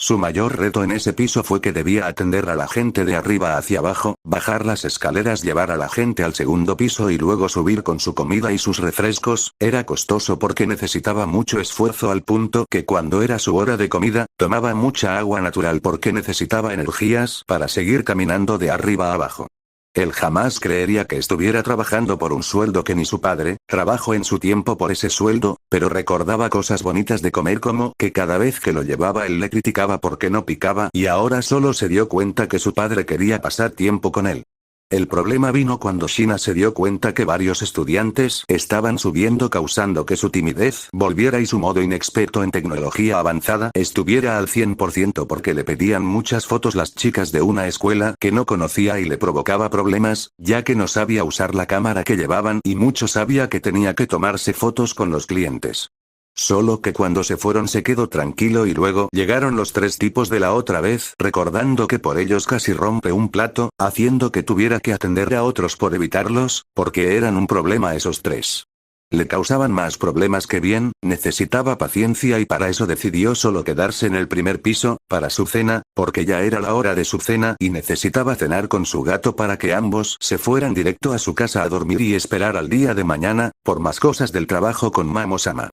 Su mayor reto en ese piso fue que debía atender a la gente de arriba hacia abajo, bajar las escaleras, llevar a la gente al segundo piso y luego subir con su comida y sus refrescos. Era costoso porque necesitaba mucho esfuerzo al punto que cuando era su hora de comida, tomaba mucha agua natural porque necesitaba energías para seguir caminando de arriba a abajo. Él jamás creería que estuviera trabajando por un sueldo que ni su padre, trabajó en su tiempo por ese sueldo, pero recordaba cosas bonitas de comer como que cada vez que lo llevaba él le criticaba porque no picaba y ahora solo se dio cuenta que su padre quería pasar tiempo con él. El problema vino cuando Shina se dio cuenta que varios estudiantes estaban subiendo causando que su timidez volviera y su modo inexperto en tecnología avanzada estuviera al 100% porque le pedían muchas fotos las chicas de una escuela que no conocía y le provocaba problemas, ya que no sabía usar la cámara que llevaban y mucho sabía que tenía que tomarse fotos con los clientes. Solo que cuando se fueron se quedó tranquilo y luego llegaron los tres tipos de la otra vez, recordando que por ellos casi rompe un plato, haciendo que tuviera que atender a otros por evitarlos, porque eran un problema esos tres. Le causaban más problemas que bien, necesitaba paciencia y para eso decidió solo quedarse en el primer piso, para su cena, porque ya era la hora de su cena y necesitaba cenar con su gato para que ambos se fueran directo a su casa a dormir y esperar al día de mañana, por más cosas del trabajo con Mamo-sama.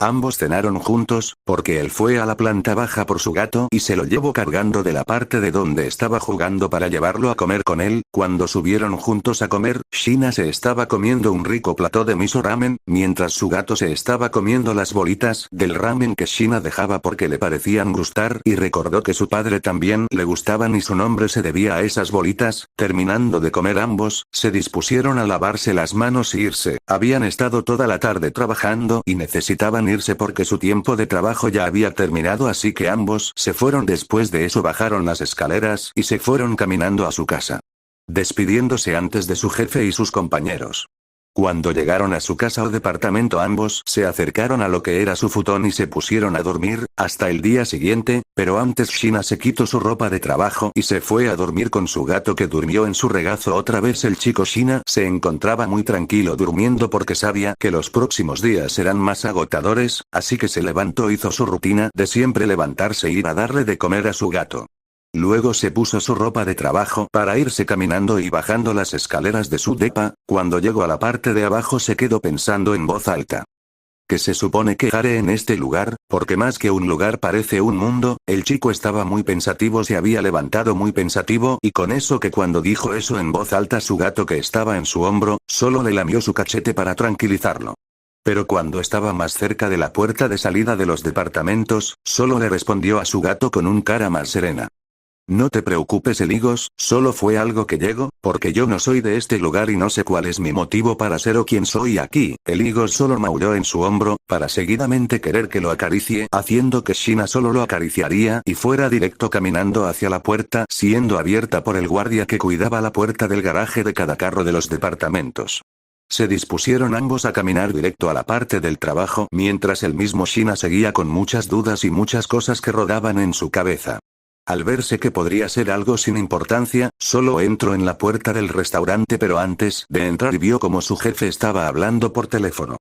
Ambos cenaron juntos, porque él fue a la planta baja por su gato y se lo llevó cargando de la parte de donde estaba jugando para llevarlo a comer con él. Cuando subieron juntos a comer, Shina se estaba comiendo un rico plató de miso ramen, mientras su gato se estaba comiendo las bolitas del ramen que Shina dejaba porque le parecían gustar y recordó que su padre también le gustaban y su nombre se debía a esas bolitas. Terminando de comer ambos, se dispusieron a lavarse las manos e irse. Habían estado toda la tarde trabajando y necesitaban irse porque su tiempo de trabajo ya había terminado, así que ambos se fueron. Después de eso bajaron las escaleras y se fueron caminando a su casa, despidiéndose antes de su jefe y sus compañeros. Cuando llegaron a su casa o departamento ambos se acercaron a lo que era su futón y se pusieron a dormir, hasta el día siguiente, pero antes Shina se quitó su ropa de trabajo y se fue a dormir con su gato que durmió en su regazo otra vez. El chico Shina se encontraba muy tranquilo durmiendo porque sabía que los próximos días serán más agotadores, así que se levantó, hizo su rutina de siempre levantarse e ir a darle de comer a su gato. Luego se puso su ropa de trabajo para irse caminando y bajando las escaleras de su depa. Cuando llegó a la parte de abajo se quedó pensando en voz alta. ¿Qué se supone que haré en este lugar? Porque más que un lugar parece un mundo. El chico estaba muy pensativo, se había levantado muy pensativo y con eso que cuando dijo eso en voz alta su gato que estaba en su hombro, solo le lamió su cachete para tranquilizarlo. Pero cuando estaba más cerca de la puerta de salida de los departamentos, solo le respondió a su gato con un cara más serena. No te preocupes, Eligos, solo fue algo que llegó, porque yo no soy de este lugar y no sé cuál es mi motivo para ser o quién soy aquí. Eligos solo maulló en su hombro, para seguidamente querer que lo acaricie, haciendo que Shina solo lo acariciaría y fuera directo caminando hacia la puerta, siendo abierta por el guardia que cuidaba la puerta del garaje de cada carro de los departamentos. Se dispusieron ambos a caminar directo a la parte del trabajo, mientras el mismo Shina seguía con muchas dudas y muchas cosas que rodaban en su cabeza. Al verse que podría ser algo sin importancia, solo entró en la puerta del restaurante, pero antes de entrar vio como su jefe estaba hablando por teléfono.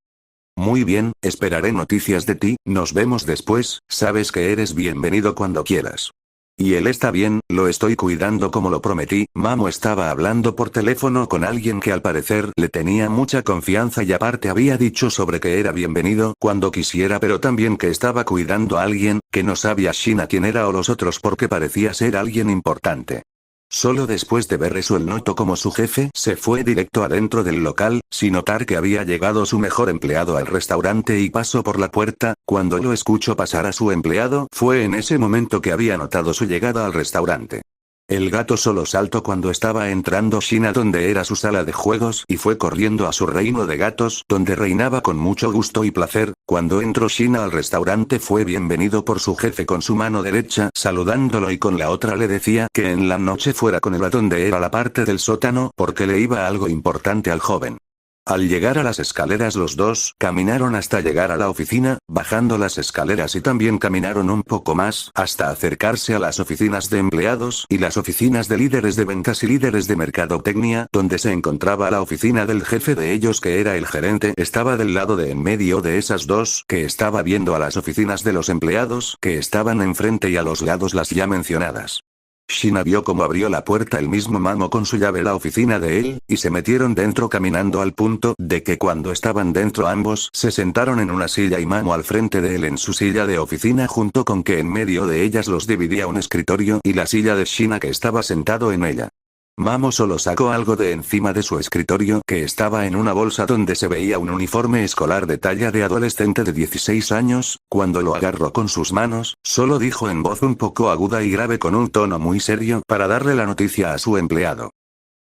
Muy bien, esperaré noticias de ti, nos vemos después, sabes que eres bienvenido cuando quieras. Y él está bien, lo estoy cuidando como lo prometí. Mamo estaba hablando por teléfono con alguien que al parecer le tenía mucha confianza y aparte había dicho sobre que era bienvenido cuando quisiera, pero también que estaba cuidando a alguien, que no sabía Shina quién era o los otros porque parecía ser alguien importante. Solo después de ver eso él notó como su jefe se fue directo adentro del local, sin notar que había llegado su mejor empleado al restaurante y pasó por la puerta. Cuando lo escuchó pasar a su empleado, fue en ese momento que había notado su llegada al restaurante. El gato solo saltó cuando estaba entrando Shina donde era su sala de juegos y fue corriendo a su reino de gatos donde reinaba con mucho gusto y placer. Cuando entró Shina al restaurante fue bienvenido por su jefe con su mano derecha saludándolo y con la otra le decía que en la noche fuera con él a donde era la parte del sótano porque le iba algo importante al joven. Al llegar a las escaleras los dos caminaron hasta llegar a la oficina, bajando las escaleras y también caminaron un poco más hasta acercarse a las oficinas de empleados y las oficinas de líderes de ventas y líderes de mercadotecnia, donde se encontraba la oficina del jefe de ellos que era el gerente, estaba del lado de en medio de esas dos, que estaba viendo a las oficinas de los empleados que estaban enfrente y a los lados las ya mencionadas. Shina vio cómo abrió la puerta el mismo Mamo con su llave la oficina de él, y se metieron dentro caminando al punto de que cuando estaban dentro ambos se sentaron en una silla y Mamo al frente de él en su silla de oficina junto con que en medio de ellas los dividía un escritorio y la silla de Shina que estaba sentado en ella. Mamo solo sacó algo de encima de su escritorio que estaba en una bolsa donde se veía un uniforme escolar de talla de adolescente de 16 años, cuando lo agarró con sus manos, solo dijo en voz un poco aguda y grave con un tono muy serio para darle la noticia a su empleado.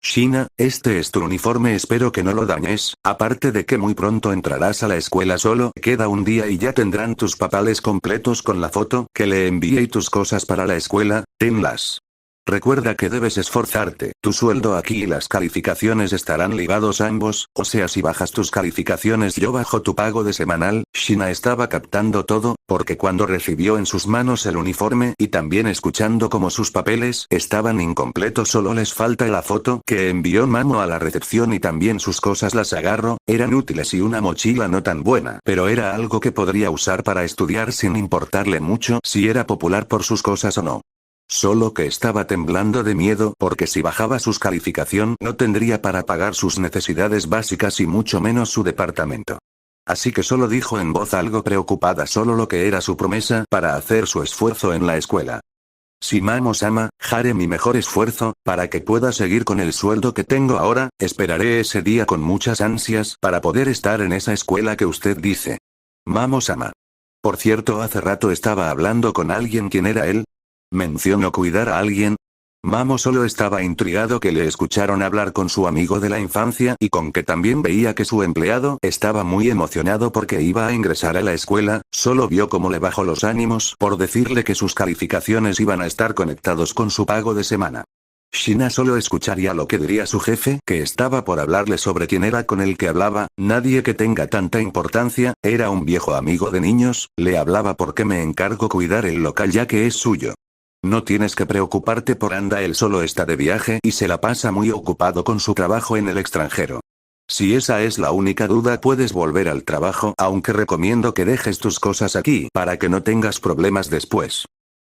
Shina, este es tu uniforme, espero que no lo dañes, aparte de que muy pronto entrarás a la escuela, solo queda un día y ya tendrán tus papeles completos con la foto que le envié y tus cosas para la escuela, tenlas. Recuerda que debes esforzarte, tu sueldo aquí y las calificaciones estarán ligados ambos, o sea si bajas tus calificaciones yo bajo tu pago de semanal. Shina estaba captando todo, porque cuando recibió en sus manos el uniforme y también escuchando cómo sus papeles estaban incompletos solo les falta la foto que envió Mamo a la recepción y también sus cosas las agarró, eran útiles y una mochila no tan buena, pero era algo que podría usar para estudiar sin importarle mucho si era popular por sus cosas o no. Solo que estaba temblando de miedo porque si bajaba sus calificación no tendría para pagar sus necesidades básicas y mucho menos su departamento. Así que solo dijo en voz algo preocupada solo lo que era su promesa para hacer su esfuerzo en la escuela. Si Mamo-sama, haré mi mejor esfuerzo, para que pueda seguir con el sueldo que tengo ahora, esperaré ese día con muchas ansias para poder estar en esa escuela que usted dice. Mamo-sama. Por cierto, hace rato estaba hablando con alguien. ¿Quién era él? ¿Mencionó cuidar a alguien? Mamo solo estaba intrigado que le escucharon hablar con su amigo de la infancia y con que también veía que su empleado estaba muy emocionado porque iba a ingresar a la escuela, solo vio cómo le bajó los ánimos por decirle que sus calificaciones iban a estar conectados con su pago de semana. Shina solo escucharía lo que diría su jefe, que estaba por hablarle sobre quién era con el que hablaba, nadie que tenga tanta importancia, era un viejo amigo de niños, le hablaba porque me encargo cuidar el local ya que es suyo. No tienes que preocuparte por Anda, él solo está de viaje y se la pasa muy ocupado con su trabajo en el extranjero. Si esa es la única duda puedes volver al trabajo, aunque recomiendo que dejes tus cosas aquí para que no tengas problemas después.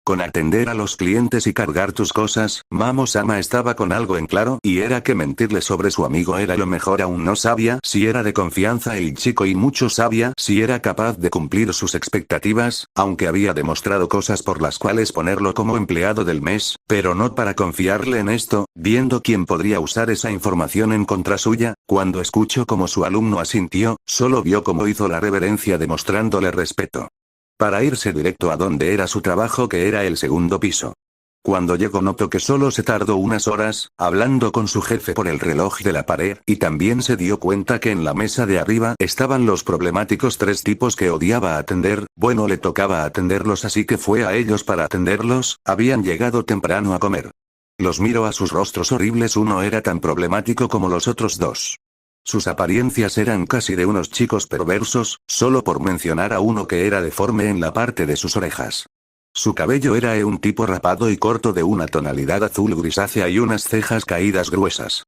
Con atender a los clientes y cargar tus cosas, Mamo-sama estaba con algo en claro, y era que mentirle sobre su amigo era lo mejor. Aún no sabía si era de confianza el chico y mucho sabía si era capaz de cumplir sus expectativas, aunque había demostrado cosas por las cuales ponerlo como empleado del mes, pero no para confiarle en esto, viendo quién podría usar esa información en contra suya. Cuando escuchó cómo su alumno asintió, solo vio cómo hizo la reverencia demostrándole respeto. Para irse directo a donde era su trabajo, que era el segundo piso. Cuando llegó notó que solo se tardó unas horas, hablando con su jefe por el reloj de la pared, y también se dio cuenta que en la mesa de arriba estaban los problemáticos tres tipos que odiaba atender, bueno le tocaba atenderlos así que fue a ellos para atenderlos, habían llegado temprano a comer. Los miró a sus rostros horribles, uno era tan problemático como los otros dos. Sus apariencias eran casi de unos chicos perversos, solo por mencionar a uno que era deforme en la parte de sus orejas. Su cabello era un tipo rapado y corto de una tonalidad azul grisácea y unas cejas caídas gruesas.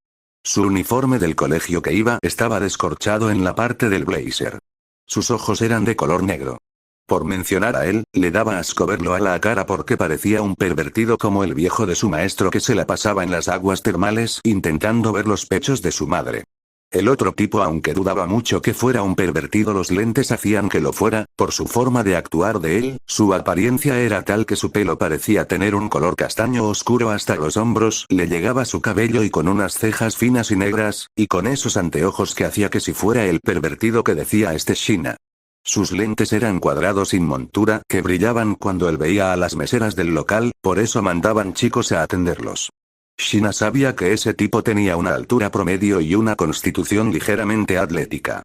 Su uniforme del colegio que iba estaba descorchado en la parte del blazer. Sus ojos eran de color negro. Por mencionar a él, le daba asco verlo a la cara porque parecía un pervertido como el viejo de su maestro que se la pasaba en las aguas termales intentando ver los pechos de su madre. El otro tipo, aunque dudaba mucho que fuera un pervertido, los lentes hacían que lo fuera, por su forma de actuar de él, su apariencia era tal que su pelo parecía tener un color castaño oscuro hasta los hombros, le llegaba su cabello y con unas cejas finas y negras, y con esos anteojos que hacía que si fuera el pervertido que decía Shina. Sus lentes eran cuadrados sin montura que brillaban cuando él veía a las meseras del local, por eso mandaban chicos a atenderlos. Shina sabía que ese tipo tenía una altura promedio y una constitución ligeramente atlética.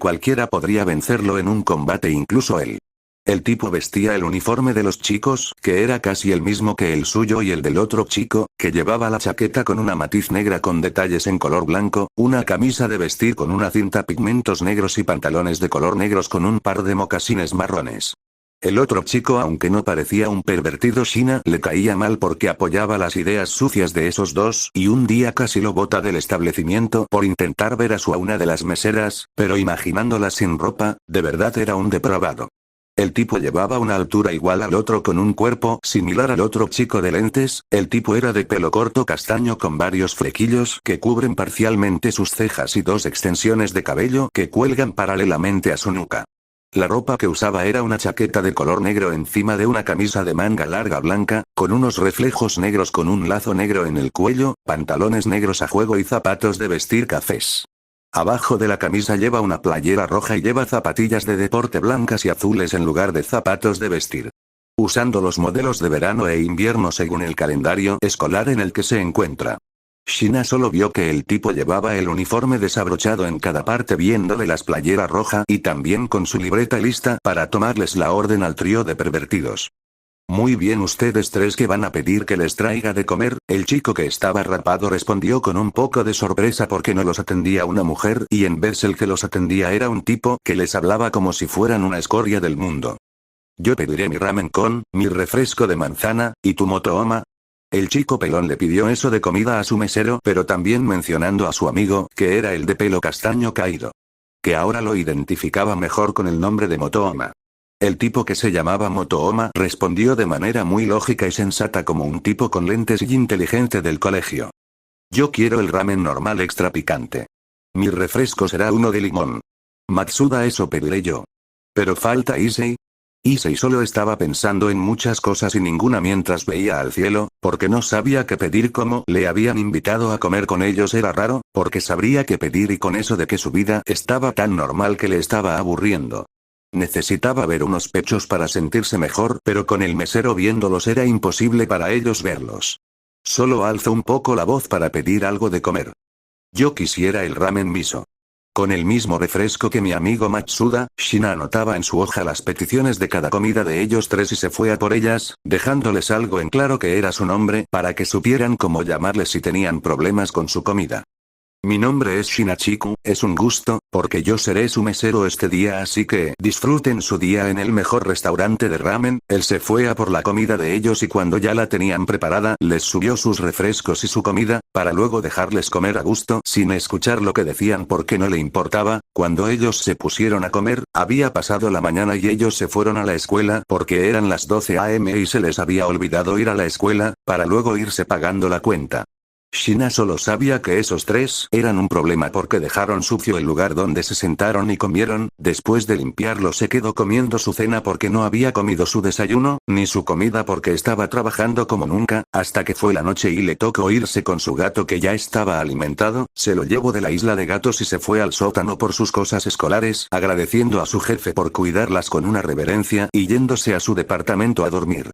Cualquiera podría vencerlo en un combate, incluso él. El tipo vestía el uniforme de los chicos, que era casi el mismo que el suyo y el del otro chico, que llevaba la chaqueta con una matiz negra con detalles en color blanco, una camisa de vestir con una cinta pigmentos negros y pantalones de color negros con un par de mocasines marrones. El otro chico, aunque no parecía un pervertido, Shina le caía mal porque apoyaba las ideas sucias de esos dos, y un día casi lo bota del establecimiento por intentar ver a una de las meseras, pero imaginándola sin ropa, de verdad era un depravado. El tipo llevaba una altura igual al otro con un cuerpo similar al otro chico de lentes, el tipo era de pelo corto castaño con varios flequillos que cubren parcialmente sus cejas y dos extensiones de cabello que cuelgan paralelamente a su nuca. La ropa que usaba era una chaqueta de color negro encima de una camisa de manga larga blanca, con unos reflejos negros con un lazo negro en el cuello, pantalones negros a juego y zapatos de vestir cafés. Abajo de la camisa lleva una playera roja y lleva zapatillas de deporte blancas y azules en lugar de zapatos de vestir. Usando los modelos de verano e invierno según el calendario escolar en el que se encuentra. Shina solo vio que el tipo llevaba el uniforme desabrochado en cada parte viéndole las playeras roja y también con su libreta lista para tomarles la orden al trío de pervertidos. Muy bien, ustedes tres que van a pedir que les traiga de comer, el chico que estaba rapado respondió con un poco de sorpresa porque no los atendía una mujer y en vez el que los atendía era un tipo que les hablaba como si fueran una escoria del mundo. Yo pediré mi ramen con, mi refresco de manzana, y tu motohoma. El chico pelón le pidió eso de comida a su mesero pero también mencionando a su amigo, que era el de pelo castaño caído. Que ahora lo identificaba mejor con el nombre de Motohoma. El tipo que se llamaba Motohoma respondió de manera muy lógica y sensata como un tipo con lentes y inteligente del colegio. Yo quiero el ramen normal extra picante. Mi refresco será uno de limón. Matsuda, eso pediré yo. Pero falta Issei. Issei solo estaba pensando en muchas cosas y ninguna mientras veía al cielo, porque no sabía qué pedir. Como le habían invitado a comer con ellos era raro, porque sabría qué pedir y con eso de que su vida estaba tan normal que le estaba aburriendo. Necesitaba ver unos pechos para sentirse mejor, pero con el mesero viéndolos era imposible para ellos verlos. Solo alzó un poco la voz para pedir algo de comer. Yo quisiera el ramen miso. Con el mismo refresco que mi amigo Matsuda, Shina anotaba en su hoja las peticiones de cada comida de ellos tres y se fue a por ellas, dejándoles algo en claro que era su nombre para que supieran cómo llamarles si tenían problemas con su comida. Mi nombre es Shinachiku, es un gusto, porque yo seré su mesero este día, así que disfruten su día en el mejor restaurante de ramen. Él se fue a por la comida de ellos y cuando ya la tenían preparada, les subió sus refrescos y su comida, para luego dejarles comer a gusto sin escuchar lo que decían porque no le importaba. Cuando ellos se pusieron a comer, había pasado la mañana y ellos se fueron a la escuela porque eran las 12 a.m. y se les había olvidado ir a la escuela, para luego irse pagando la cuenta. Shina solo sabía que esos tres eran un problema porque dejaron sucio el lugar donde se sentaron y comieron. Después de limpiarlo se quedó comiendo su cena porque no había comido su desayuno, ni su comida porque estaba trabajando como nunca, hasta que fue la noche y le tocó irse con su gato que ya estaba alimentado. Se lo llevó de la isla de gatos y se fue al sótano por sus cosas escolares, agradeciendo a su jefe por cuidarlas con una reverencia y yéndose a su departamento a dormir.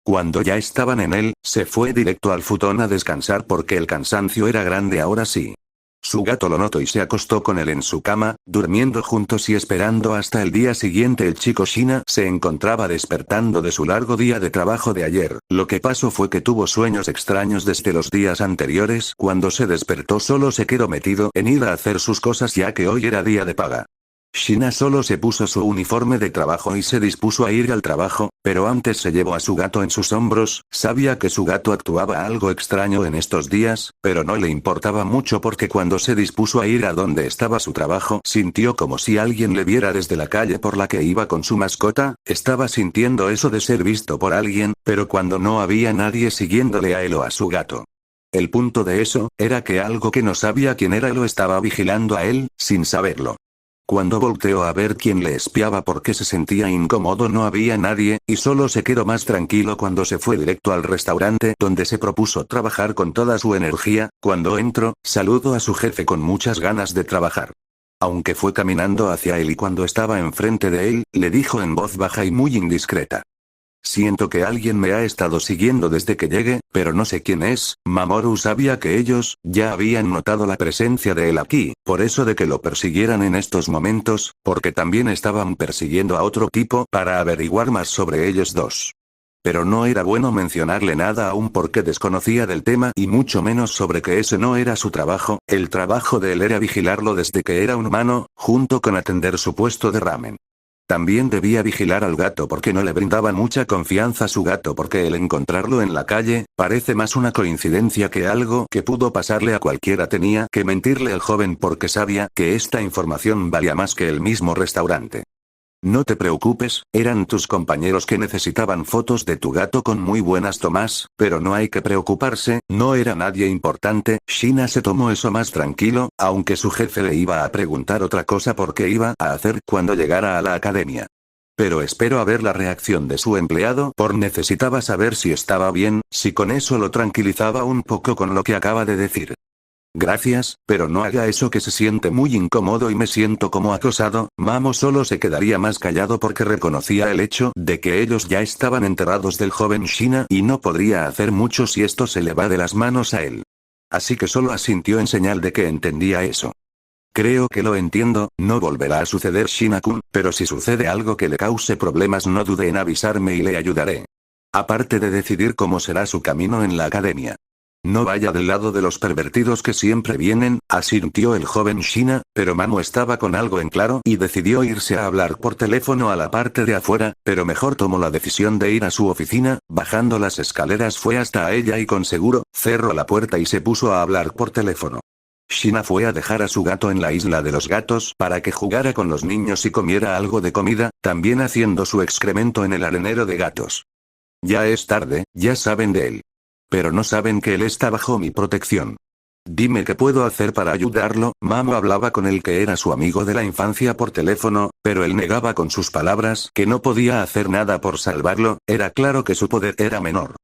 Cuando ya estaban en él, se fue directo al futón a descansar porque el cansancio era grande ahora sí. Su gato lo notó y se acostó con él en su cama, durmiendo juntos y esperando hasta el día siguiente. El chico Shina se encontraba despertando de su largo día de trabajo de ayer. Lo que pasó fue que tuvo sueños extraños desde los días anteriores. Cuando se despertó solo se quedó metido en ir a hacer sus cosas ya que hoy era día de paga. Shina solo se puso su uniforme de trabajo y se dispuso a ir al trabajo, pero antes se llevó a su gato en sus hombros. Sabía que su gato actuaba algo extraño en estos días, pero no le importaba mucho porque cuando se dispuso a ir a donde estaba su trabajo, sintió como si alguien le viera desde la calle por la que iba con su mascota. Estaba sintiendo eso de ser visto por alguien, pero cuando no había nadie siguiéndole a él o a su gato. El punto de eso, era que algo que no sabía quién era lo estaba vigilando a él, sin saberlo. Cuando volteó a ver quién le espiaba porque se sentía incómodo no había nadie, y solo se quedó más tranquilo cuando se fue directo al restaurante donde se propuso trabajar con toda su energía. Cuando entró, saludó a su jefe con muchas ganas de trabajar. Aunque fue caminando hacia él y cuando estaba enfrente de él, le dijo en voz baja y muy indiscreta. Siento que alguien me ha estado siguiendo desde que llegué, pero no sé quién es. Mamoru sabía que ellos ya habían notado la presencia de él aquí, por eso de que lo persiguieran en estos momentos, porque también estaban persiguiendo a otro tipo para averiguar más sobre ellos dos. Pero no era bueno mencionarle nada aún porque desconocía del tema y mucho menos sobre que ese no era su trabajo. El trabajo de él era vigilarlo desde que era un humano, junto con atender su puesto de ramen. También debía vigilar al gato porque no le brindaba mucha confianza a su gato porque el encontrarlo en la calle, parece más una coincidencia que algo que pudo pasarle a cualquiera. Tenía que mentirle al joven porque sabía que esta información valía más que el mismo restaurante. No te preocupes, eran tus compañeros que necesitaban fotos de tu gato con muy buenas tomas, pero no hay que preocuparse, no era nadie importante. Shina se tomó eso más tranquilo, aunque su jefe le iba a preguntar otra cosa porque iba a hacer cuando llegara a la academia. Pero espero a ver la reacción de su empleado necesitaba saber si estaba bien, si con eso lo tranquilizaba un poco con lo que acaba de decir. Gracias, pero no haga eso que se siente muy incómodo y me siento como acosado. Mamo solo se quedaría más callado porque reconocía el hecho de que ellos ya estaban enterados del joven Shina y no podría hacer mucho si esto se le va de las manos a él. Así que solo asintió en señal de que entendía eso. Creo que lo entiendo, no volverá a suceder Shina-kun, pero si sucede algo que le cause problemas no dude en avisarme y le ayudaré. Aparte de decidir cómo será su camino en la academia. No vaya del lado de los pervertidos que siempre vienen, asintió el joven Shina, pero Mamo estaba con algo en claro y decidió irse a hablar por teléfono a la parte de afuera, pero mejor tomó la decisión de ir a su oficina. Bajando las escaleras fue hasta ella y con seguro, cerró la puerta y se puso a hablar por teléfono. Shina fue a dejar a su gato en la isla de los gatos para que jugara con los niños y comiera algo de comida, también haciendo su excremento en el arenero de gatos. Ya es tarde, ya saben de él. Pero no saben que él está bajo mi protección. Dime qué puedo hacer para ayudarlo. Mamo hablaba con el que era su amigo de la infancia por teléfono, pero él negaba con sus palabras que no podía hacer nada por salvarlo. Era claro que su poder era menor.